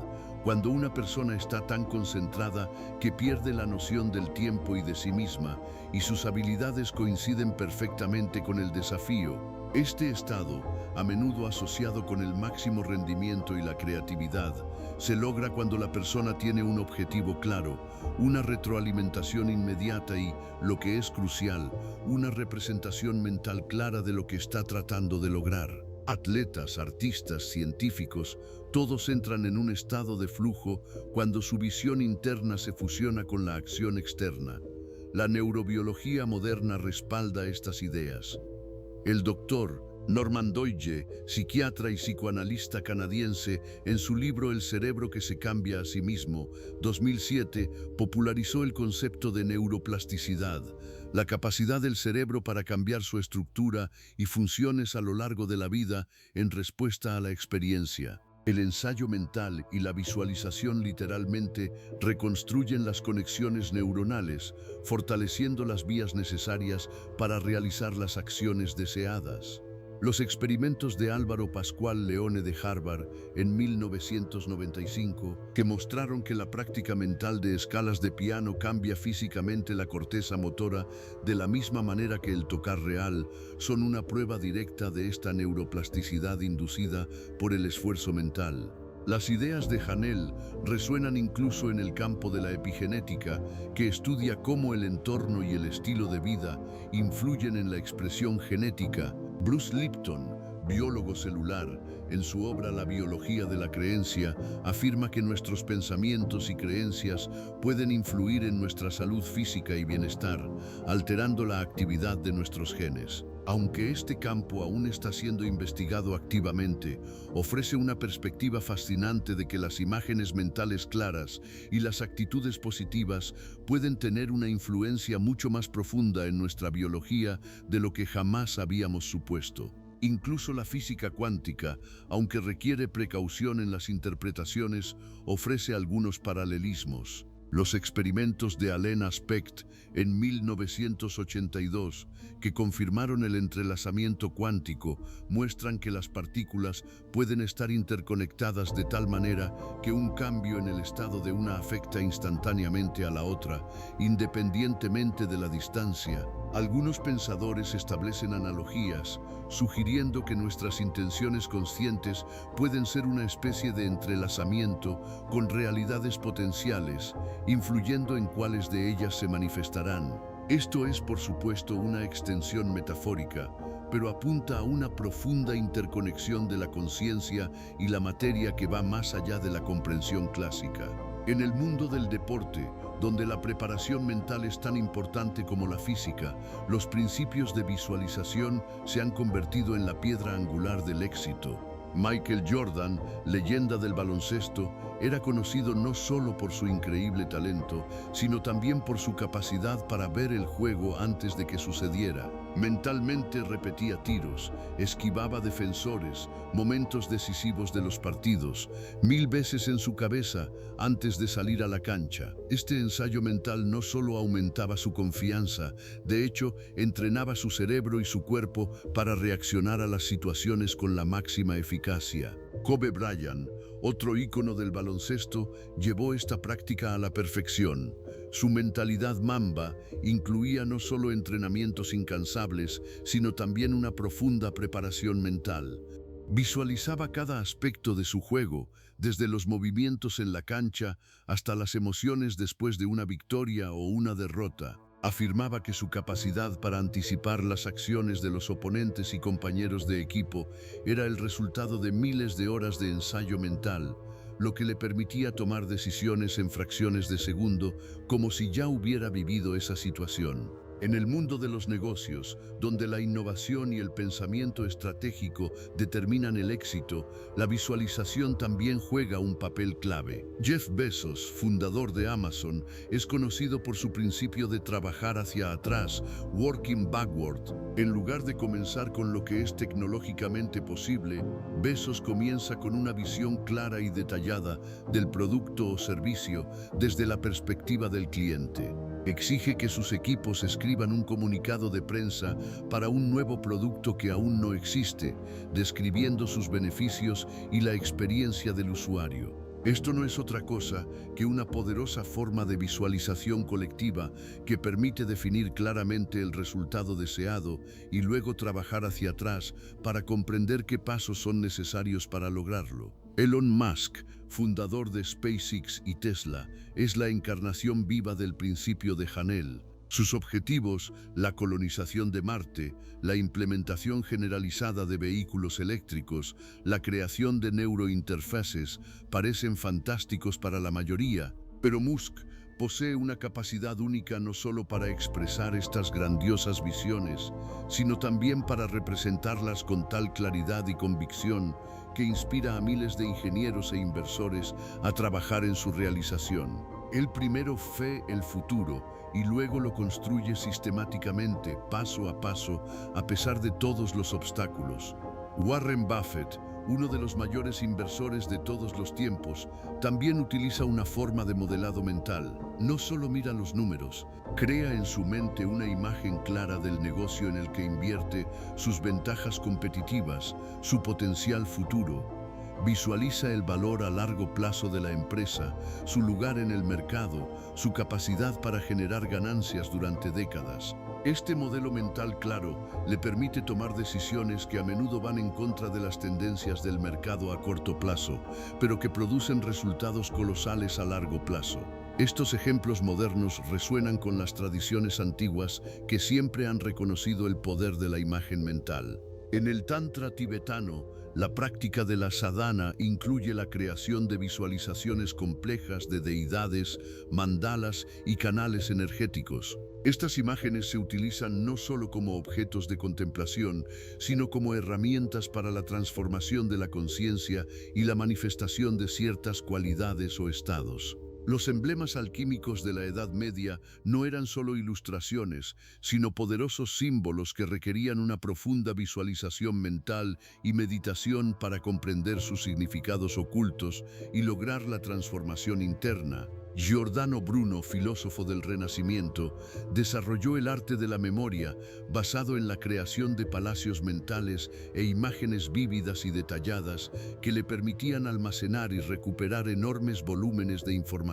Speaker 1: cuando una persona está tan concentrada que pierde la noción del tiempo y de sí misma, y sus habilidades coinciden perfectamente con el desafío. Este estado, a menudo asociado con el máximo rendimiento y la creatividad, se logra cuando la persona tiene un objetivo claro, una retroalimentación inmediata y, lo que es crucial, una representación mental clara de lo que está tratando de lograr. Atletas, artistas, científicos, todos entran en un estado de flujo cuando su visión interna se fusiona con la acción externa. La neurobiología moderna respalda estas ideas. El doctor Norman Doidge, psiquiatra y psicoanalista canadiense, en su libro El cerebro que se cambia a sí mismo, 2007, popularizó el concepto de neuroplasticidad, la capacidad del cerebro para cambiar su estructura y funciones a lo largo de la vida en respuesta a la experiencia. El ensayo mental y la visualización literalmente reconstruyen las conexiones neuronales, fortaleciendo las vías necesarias para realizar las acciones deseadas. Los experimentos de Álvaro Pascual Leone de Harvard en 1995, que mostraron que la práctica mental de escalas de piano cambia físicamente la corteza motora de la misma manera que el tocar real, son una prueba directa de esta neuroplasticidad inducida por el esfuerzo mental. Las ideas de Hanel resuenan incluso en el campo de la epigenética, que estudia cómo el entorno y el estilo de vida influyen en la expresión genética. Bruce Lipton, biólogo celular, en su obra La biología de la creencia, afirma que nuestros pensamientos y creencias pueden influir en nuestra salud física y bienestar, alterando la actividad de nuestros genes. Aunque este campo aún está siendo investigado activamente, ofrece una perspectiva fascinante de que las imágenes mentales claras y las actitudes positivas pueden tener una influencia mucho más profunda en nuestra biología de lo que jamás habíamos supuesto. Incluso la física cuántica, aunque requiere precaución en las interpretaciones, ofrece algunos paralelismos. Los experimentos de Alain Aspect en 1982, que confirmaron el entrelazamiento cuántico, muestran que las partículas pueden estar interconectadas de tal manera que un cambio en el estado de una afecta instantáneamente a la otra, independientemente de la distancia. Algunos pensadores establecen analogías, sugiriendo que nuestras intenciones conscientes pueden ser una especie de entrelazamiento con realidades potenciales, influyendo en cuáles de ellas se manifestarán. Esto es, por supuesto, una extensión metafórica, pero apunta a una profunda interconexión de la conciencia y la materia que va más allá de la comprensión clásica. En el mundo del deporte, donde la preparación mental es tan importante como la física, los principios de visualización se han convertido en la piedra angular del éxito. Michael Jordan, leyenda del baloncesto, era conocido no solo por su increíble talento, sino también por su capacidad para ver el juego antes de que sucediera. Mentalmente repetía tiros, esquivaba defensores, momentos decisivos de los partidos, 1000 veces en su cabeza antes de salir a la cancha. Este ensayo mental no solo aumentaba su confianza, de hecho, entrenaba su cerebro y su cuerpo para reaccionar a las situaciones con la máxima eficacia. Kobe Bryant, otro ícono del baloncesto, llevó esta práctica a la perfección. Su mentalidad Mamba incluía no solo entrenamientos incansables, sino también una profunda preparación mental. Visualizaba cada aspecto de su juego, desde los movimientos en la cancha hasta las emociones después de una victoria o una derrota. Afirmaba que su capacidad para anticipar las acciones de los oponentes y compañeros de equipo era el resultado de miles de horas de ensayo mental, lo que le permitía tomar decisiones en fracciones de segundo, como si ya hubiera vivido esa situación. En el mundo de los negocios, donde la innovación y el pensamiento estratégico determinan el éxito, la visualización también juega un papel clave. Jeff Bezos, fundador de Amazon, es conocido por su principio de trabajar hacia atrás, working backward. En lugar de comenzar con lo que es tecnológicamente posible, Bezos comienza con una visión clara y detallada del producto o servicio desde la perspectiva del cliente. Exige que sus equipos escriban un comunicado de prensa para un nuevo producto que aún no existe, describiendo sus beneficios y la experiencia del usuario. Esto no es otra cosa que una poderosa forma de visualización colectiva que permite definir claramente el resultado deseado y luego trabajar hacia atrás para comprender qué pasos son necesarios para lograrlo. Elon Musk, fundador de SpaceX y Tesla, es la encarnación viva del principio de Hanel. Sus objetivos, la colonización de Marte, la implementación generalizada de vehículos eléctricos, la creación de neurointerfaces, parecen fantásticos para la mayoría, pero Musk posee una capacidad única no solo para expresar estas grandiosas visiones, sino también para representarlas con tal claridad y convicción que inspira a miles de ingenieros e inversores a trabajar en su realización. Él primero ve el futuro y luego lo construye sistemáticamente, paso a paso, a pesar de todos los obstáculos. Warren Buffett, uno de los mayores inversores de todos los tiempos, también utiliza una forma de modelado mental. No solo mira los números, crea en su mente una imagen clara del negocio en el que invierte, sus ventajas competitivas, su potencial futuro. Visualiza el valor a largo plazo de la empresa, su lugar en el mercado, su capacidad para generar ganancias durante décadas. Este modelo mental claro le permite tomar decisiones que a menudo van en contra de las tendencias del mercado a corto plazo, pero que producen resultados colosales a largo plazo. Estos ejemplos modernos resuenan con las tradiciones antiguas que siempre han reconocido el poder de la imagen mental. En el Tantra tibetano, la práctica de la sadhana incluye la creación de visualizaciones complejas de deidades, mandalas y canales energéticos. Estas imágenes se utilizan no solo como objetos de contemplación, sino como herramientas para la transformación de la conciencia y la manifestación de ciertas cualidades o estados. Los emblemas alquímicos de la Edad Media no eran solo ilustraciones, sino poderosos símbolos que requerían una profunda visualización mental y meditación para comprender sus significados ocultos y lograr la transformación interna. Giordano Bruno, filósofo del Renacimiento, desarrolló el arte de la memoria basado en la creación de palacios mentales e imágenes vívidas y detalladas que le permitían almacenar y recuperar enormes volúmenes de información.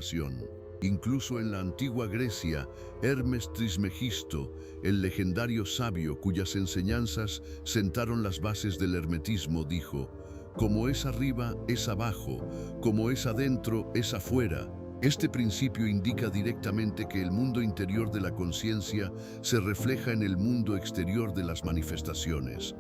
Speaker 1: Incluso en la antigua Grecia, Hermes Trismegisto, el legendario sabio cuyas enseñanzas sentaron las bases del hermetismo, dijo: "Como es arriba, es abajo; como es adentro, es afuera". Este principio indica directamente que el mundo interior de la conciencia se refleja en el mundo exterior de las manifestaciones.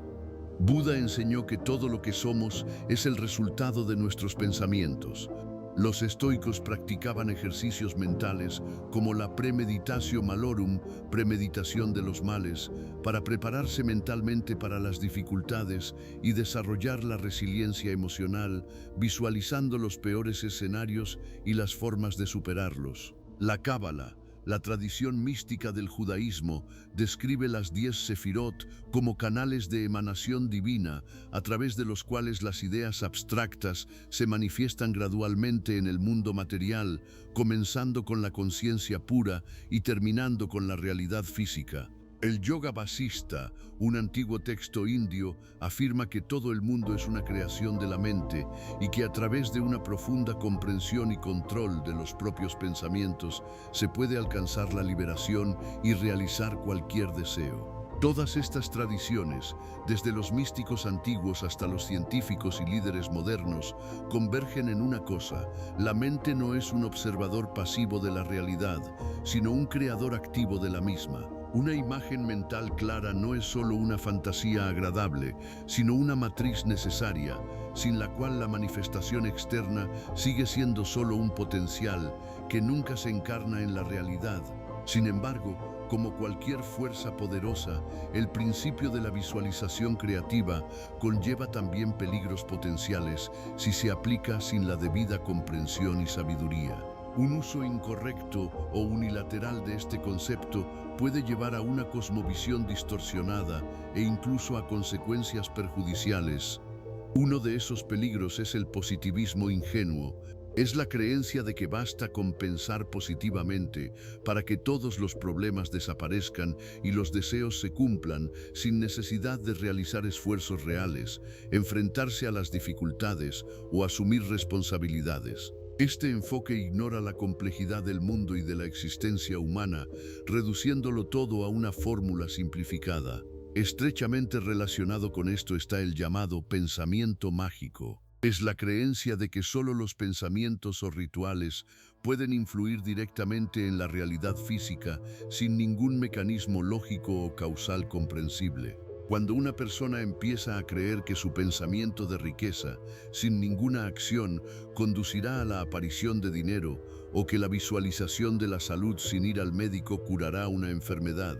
Speaker 1: Buda enseñó que todo lo que somos es el resultado de nuestros pensamientos. Los estoicos practicaban ejercicios mentales como la premeditatio malorum, premeditación de los males, para prepararse mentalmente para las dificultades y desarrollar la resiliencia emocional, visualizando los peores escenarios y las formas de superarlos. La Cábala, la tradición mística del judaísmo, describe las 10 sefirot como canales de emanación divina a través de los cuales las ideas abstractas se manifiestan gradualmente en el mundo material, comenzando con la conciencia pura y terminando con la realidad física. El Yoga Vasista, un antiguo texto indio, afirma que todo el mundo es una creación de la mente y que a través de una profunda comprensión y control de los propios pensamientos se puede alcanzar la liberación y realizar cualquier deseo. Todas estas tradiciones, desde los místicos antiguos hasta los científicos y líderes modernos, convergen en una cosa: la mente no es un observador pasivo de la realidad, sino un creador activo de la misma. Una imagen mental clara no es solo una fantasía agradable, sino una matriz necesaria, sin la cual la manifestación externa sigue siendo solo un potencial que nunca se encarna en la realidad. Sin embargo, como cualquier fuerza poderosa, el principio de la visualización creativa conlleva también peligros potenciales si se aplica sin la debida comprensión y sabiduría. Un uso incorrecto o unilateral de este concepto puede llevar a una cosmovisión distorsionada e incluso a consecuencias perjudiciales. Uno de esos peligros es el positivismo ingenuo. Es la creencia de que basta con pensar positivamente para que todos los problemas desaparezcan y los deseos se cumplan sin necesidad de realizar esfuerzos reales, enfrentarse a las dificultades o asumir responsabilidades. Este enfoque ignora la complejidad del mundo y de la existencia humana, reduciéndolo todo a una fórmula simplificada. Estrechamente relacionado con esto está el llamado pensamiento mágico. Es la creencia de que solo los pensamientos o rituales pueden influir directamente en la realidad física sin ningún mecanismo lógico o causal comprensible. Cuando una persona empieza a creer que su pensamiento de riqueza, sin ninguna acción, conducirá a la aparición de dinero, o que la visualización de la salud sin ir al médico curará una enfermedad,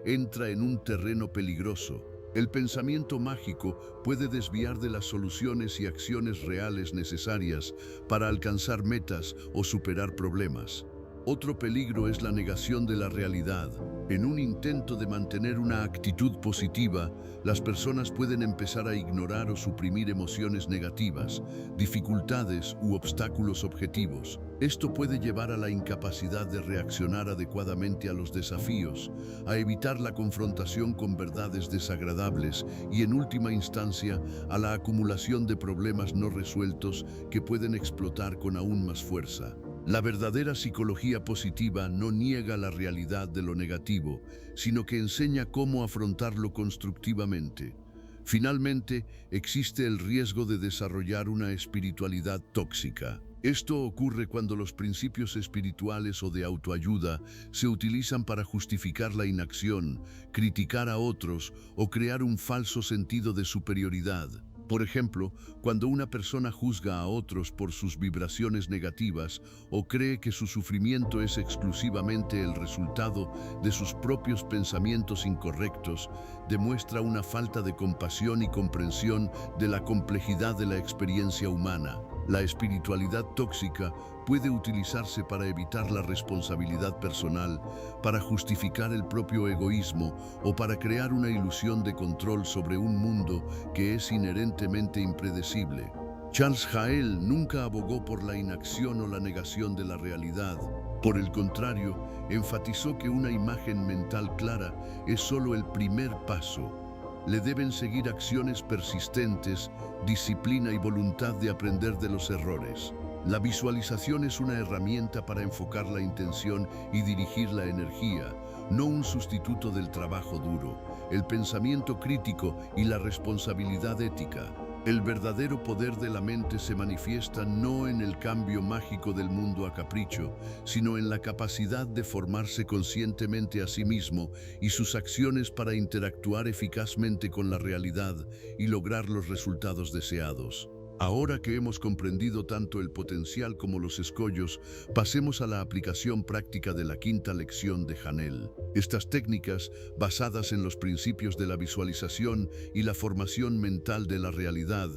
Speaker 1: entra en un terreno peligroso. El pensamiento mágico puede desviar de las soluciones y acciones reales necesarias para alcanzar metas o superar problemas. Otro peligro es la negación de la realidad. En un intento de mantener una actitud positiva, las personas pueden empezar a ignorar o suprimir emociones negativas, dificultades u obstáculos objetivos. Esto puede llevar a la incapacidad de reaccionar adecuadamente a los desafíos, a evitar la confrontación con verdades desagradables y, en última instancia, a la acumulación de problemas no resueltos que pueden explotar con aún más fuerza. La verdadera psicología positiva no niega la realidad de lo negativo, sino que enseña cómo afrontarlo constructivamente. Finalmente, existe el riesgo de desarrollar una espiritualidad tóxica. Esto ocurre cuando los principios espirituales o de autoayuda se utilizan para justificar la inacción, criticar a otros o crear un falso sentido de superioridad. Por ejemplo, cuando una persona juzga a otros por sus vibraciones negativas o cree que su sufrimiento es exclusivamente el resultado de sus propios pensamientos incorrectos, demuestra una falta de compasión y comprensión de la complejidad de la experiencia humana. La espiritualidad tóxica puede utilizarse para evitar la responsabilidad personal, para justificar el propio egoísmo o para crear una ilusión de control sobre un mundo que es inherentemente impredecible. Charles Hael nunca abogó por la inacción o la negación de la realidad. Por el contrario, enfatizó que una imagen mental clara es solo el primer paso. Le deben seguir acciones persistentes, disciplina y voluntad de aprender de los errores. La visualización es una herramienta para enfocar la intención y dirigir la energía, no un sustituto del trabajo duro, el pensamiento crítico y la responsabilidad ética. El verdadero poder de la mente se manifiesta no en el cambio mágico del mundo a capricho, sino en la capacidad de formarse conscientemente a sí mismo y sus acciones para interactuar eficazmente con la realidad y lograr los resultados deseados. Ahora que hemos comprendido tanto el potencial como los escollos, pasemos a la aplicación práctica de la quinta lección de Hael. Estas técnicas, basadas en los principios de la visualización y la formación mental de la realidad,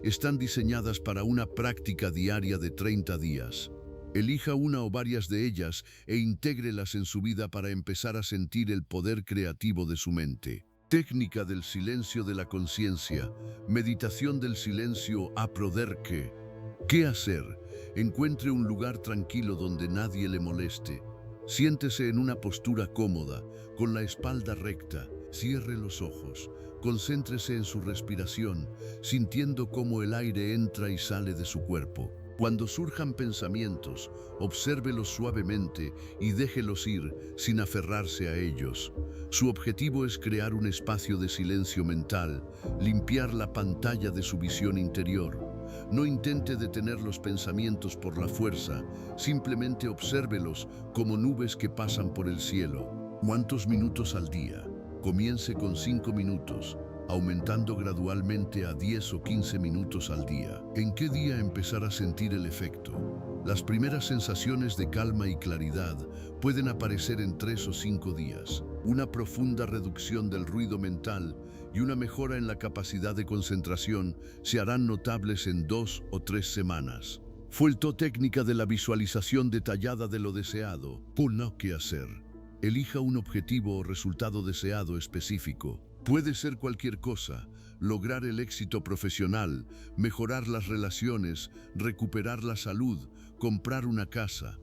Speaker 1: están diseñadas para una práctica diaria de 30 días. Elija una o varias de ellas e intégrelas en su vida para empezar a sentir el poder creativo de su mente. Técnica del silencio de la conciencia. Meditación del silencio a Proderke. ¿Qué hacer? Encuentre un lugar tranquilo donde nadie le moleste. Siéntese en una postura cómoda, con la espalda recta. Cierre los ojos. Concéntrese en su respiración, sintiendo cómo el aire entra y sale de su cuerpo. Cuando surjan pensamientos, obsérvelos suavemente y déjelos ir sin aferrarse a ellos. Su objetivo es crear un espacio de silencio mental, limpiar la pantalla de su visión interior. No intente detener los pensamientos por la fuerza, simplemente obsérvelos como nubes que pasan por el cielo. ¿Cuántos minutos al día? Comience con 5 minutos. Aumentando gradualmente a 10 o 15 minutos al día. ¿En qué día empezar a sentir el efecto? Las primeras sensaciones de calma y claridad pueden aparecer en 3 o 5 días. Una profunda reducción del ruido mental y una mejora en la capacidad de concentración se harán notables en 2 o 3 semanas. Vuelto técnica de la visualización detallada de lo deseado. ¿Qué hacer? Elija un objetivo o resultado deseado específico. Puede ser cualquier cosa: lograr el éxito profesional, mejorar las relaciones, recuperar la salud, comprar una casa.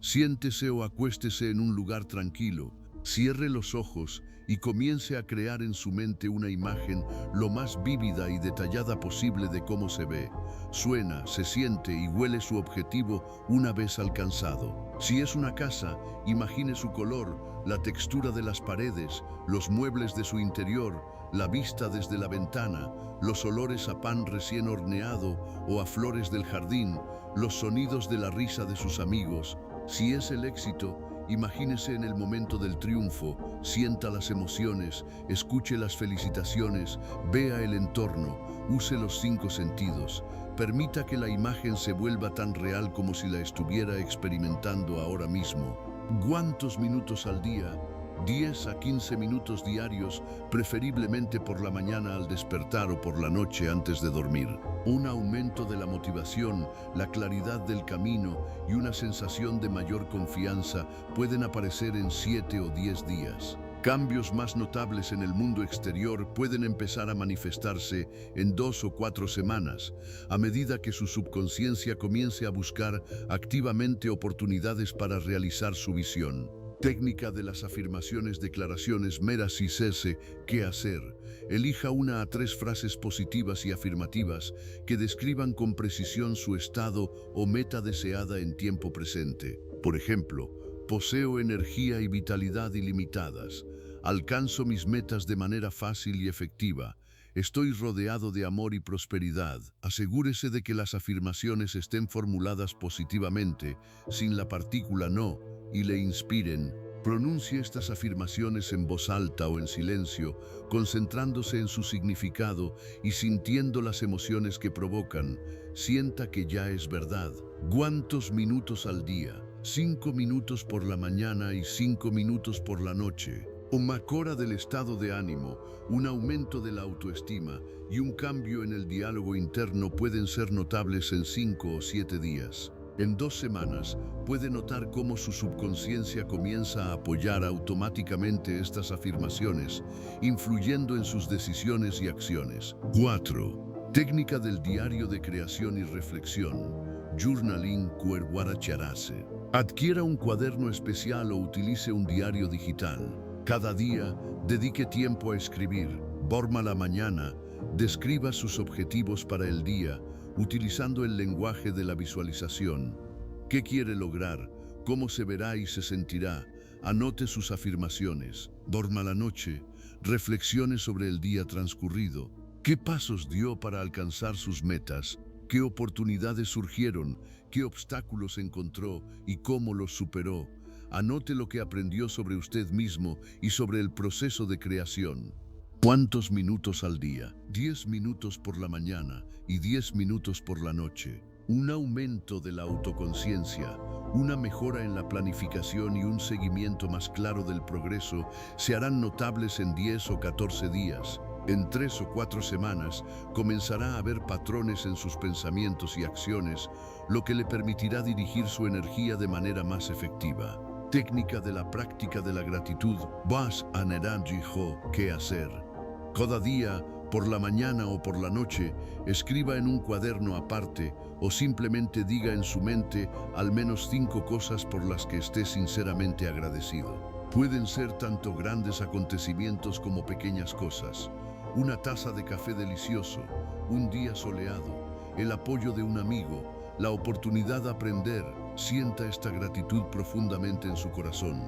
Speaker 1: Siéntese o acuéstese en un lugar tranquilo, Cierre los ojos y comience a crear en su mente una imagen lo más vívida y detallada posible de cómo se ve, suena, se siente y huele su objetivo una vez alcanzado. Si es una casa, imagine su color, la textura de las paredes, los muebles de su interior, la vista desde la ventana, los olores a pan recién horneado o a flores del jardín, los sonidos de la risa de sus amigos. Si es el éxito, imagínese en el momento del triunfo, sienta las emociones, escuche las felicitaciones, vea el entorno, use los 5 sentidos. Permita que la imagen se vuelva tan real como si la estuviera experimentando ahora mismo. ¿Cuántos minutos al día? 10 a 15 minutos diarios, preferiblemente por la mañana al despertar o por la noche antes de dormir. Un aumento de la motivación, la claridad del camino y una sensación de mayor confianza pueden aparecer en 7 o 10 días. Cambios más notables en el mundo exterior pueden empezar a manifestarse en 2 o 4 semanas, a medida que su subconsciencia comience a buscar activamente oportunidades para realizar su visión. Técnica de las afirmaciones, declaraciones meras y cese, ¿qué hacer? Elija 1 a 3 frases positivas y afirmativas que describan con precisión su estado o meta deseada en tiempo presente. Por ejemplo, poseo energía y vitalidad ilimitadas. Alcanzo mis metas de manera fácil y efectiva. Estoy rodeado de amor y prosperidad. Asegúrese de que las afirmaciones estén formuladas positivamente, sin la partícula no, y le inspiren. Pronuncie estas afirmaciones en voz alta o en silencio, concentrándose en su significado y sintiendo las emociones que provocan. Sienta que ya es verdad. ¿Cuántos minutos al día? 5 minutos por la mañana y 5 minutos por la noche. Una mejora del estado de ánimo, un aumento de la autoestima y un cambio en el diálogo interno pueden ser notables en 5 o 7 días. En 2 semanas, puede notar cómo su subconsciencia comienza a apoyar automáticamente estas afirmaciones, influyendo en sus decisiones y acciones. 4. Técnica del diario de creación y reflexión. Journaling Cuerguaracharase. Adquiera un cuaderno especial o utilice un diario digital. Cada día, dedique tiempo a escribir. Borma la mañana, describa sus objetivos para el día, utilizando el lenguaje de la visualización. ¿Qué quiere lograr? ¿Cómo se verá y se sentirá? Anote sus afirmaciones. Dorma la noche, reflexione sobre el día transcurrido. ¿Qué pasos dio para alcanzar sus metas? ¿Qué oportunidades surgieron? ¿Qué obstáculos encontró y cómo los superó? Anote lo que aprendió sobre usted mismo y sobre el proceso de creación. ¿Cuántos minutos al día? 10 minutos por la mañana y 10 minutos por la noche. Un aumento de la autoconciencia, una mejora en la planificación y un seguimiento más claro del progreso se harán notables en 10 o 14 días. En 3 o 4 semanas comenzará a ver patrones en sus pensamientos y acciones, lo que le permitirá dirigir su energía de manera más efectiva. Técnica de la práctica de la gratitud. Vas a Neranjijo, ¿qué hacer? Cada día, por la mañana o por la noche, escriba en un cuaderno aparte o simplemente diga en su mente al menos 5 cosas por las que esté sinceramente agradecido. Pueden ser tanto grandes acontecimientos como pequeñas cosas. Una taza de café delicioso, un día soleado, el apoyo de un amigo, la oportunidad de aprender. Sienta esta gratitud profundamente en su corazón.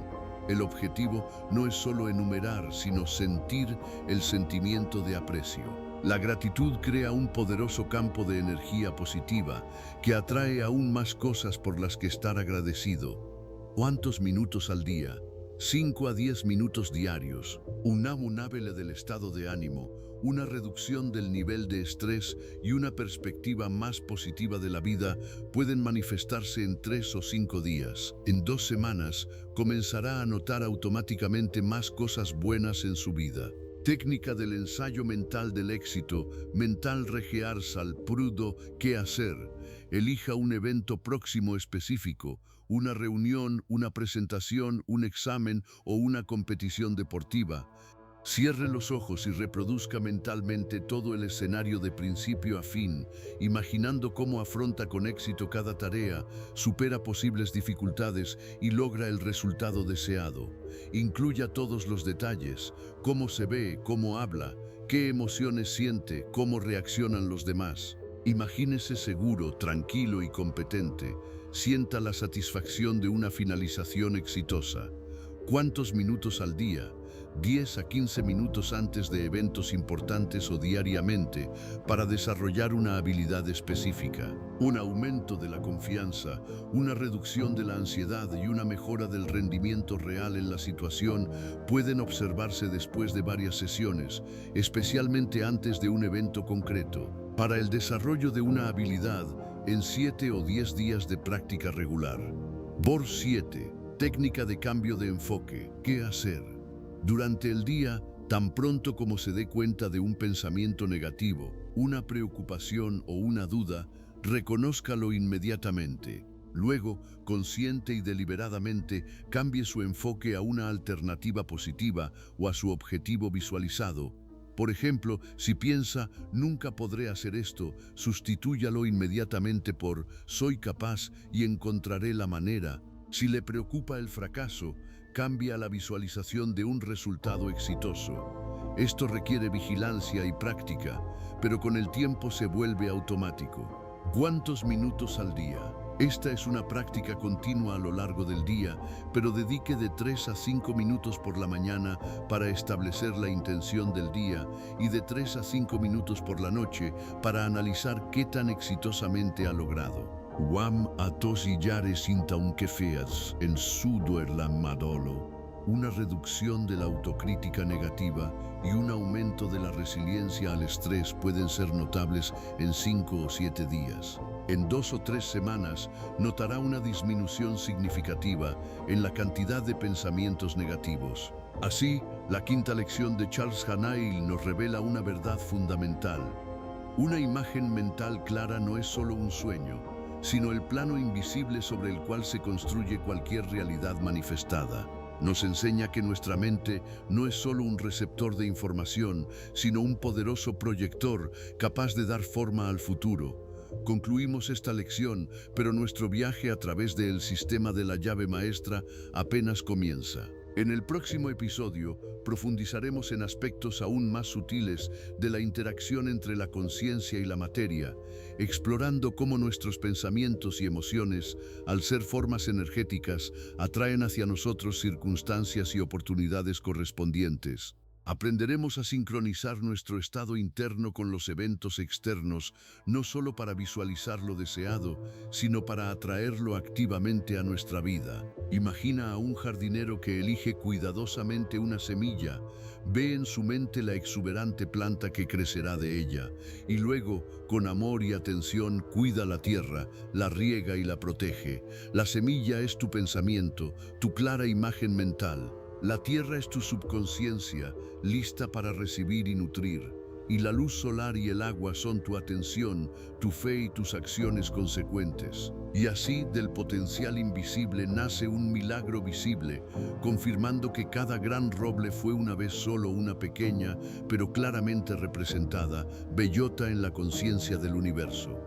Speaker 1: El objetivo no es solo enumerar, sino sentir el sentimiento de aprecio. La gratitud crea un poderoso campo de energía positiva que atrae aún más cosas por las que estar agradecido. ¿Cuántos minutos al día? 5 a 10 minutos diarios. Una munabele del estado de ánimo, una reducción del nivel de estrés y una perspectiva más positiva de la vida pueden manifestarse en 3 o 5 días. En 2 semanas, comenzará a notar automáticamente más cosas buenas en su vida. Técnica del ensayo mental del éxito, mental rehearsal, prudo, ¿qué hacer? Elija un evento próximo específico, una reunión, una presentación, un examen o una competición deportiva. Cierre los ojos y reproduzca mentalmente todo el escenario de principio a fin, imaginando cómo afronta con éxito cada tarea, supera posibles dificultades y logra el resultado deseado. Incluya todos los detalles, cómo se ve, cómo habla, qué emociones siente, cómo reaccionan los demás. Imagínese seguro, tranquilo y competente. Sienta la satisfacción de una finalización exitosa. ¿Cuántos minutos al día? 10 a 15 minutos antes de eventos importantes o diariamente para desarrollar una habilidad específica. Un aumento de la confianza, una reducción de la ansiedad y una mejora del rendimiento real en la situación pueden observarse después de varias sesiones, especialmente antes de un evento concreto. Para el desarrollo de una habilidad en 7 o 10 días de práctica regular. BOR 7. Técnica de cambio de enfoque. ¿Qué hacer? Durante el día, tan pronto como se dé cuenta de un pensamiento negativo, una preocupación o una duda, reconózcalo inmediatamente. Luego, consciente y deliberadamente, cambie su enfoque a una alternativa positiva o a su objetivo visualizado. Por ejemplo, si piensa, nunca podré hacer esto, sustitúyalo inmediatamente por soy capaz y encontraré la manera. Si le preocupa el fracaso, cambia la visualización de un resultado exitoso. Esto requiere vigilancia y práctica, pero con el tiempo se vuelve automático. ¿Cuántos minutos al día? Esta es una práctica continua a lo largo del día, pero dedique de 3 a 5 minutos por la mañana para establecer la intención del día y de 3 a 5 minutos por la noche para analizar qué tan exitosamente ha logrado. Wam atosillar sinta un que feas en sudo madolo. Una reducción de la autocrítica negativa y un aumento de la resiliencia al estrés pueden ser notables en 5 o 7 días. En 2 o 3 semanas notará una disminución significativa en la cantidad de pensamientos negativos. Así, la quinta lección de Charles Hanail nos revela una verdad fundamental. Una imagen mental clara no es solo un sueño, sino el plano invisible sobre el cual se construye cualquier realidad manifestada. Nos enseña que nuestra mente no es solo un receptor de información, sino un poderoso proyector capaz de dar forma al futuro. Concluimos esta lección, pero nuestro viaje a través del sistema de la llave maestra apenas comienza. En el próximo episodio profundizaremos en aspectos aún más sutiles de la interacción entre la conciencia y la materia, explorando cómo nuestros pensamientos y emociones, al ser formas energéticas, atraen hacia nosotros circunstancias y oportunidades correspondientes. Aprenderemos a sincronizar nuestro estado interno con los eventos externos, no solo para visualizar lo deseado, sino para atraerlo activamente a nuestra vida. Imagina a un jardinero que elige cuidadosamente una semilla, ve en su mente la exuberante planta que crecerá de ella, y luego, con amor y atención, cuida la tierra, la riega y la protege. La semilla es tu pensamiento, tu clara imagen mental. La tierra es tu subconsciencia, lista para recibir y nutrir, y la luz solar y el agua son tu atención, tu fe y tus acciones consecuentes. Y así, del potencial invisible nace un milagro visible, confirmando que cada gran roble fue una vez solo una pequeña, pero claramente representada, bellota en la conciencia del universo.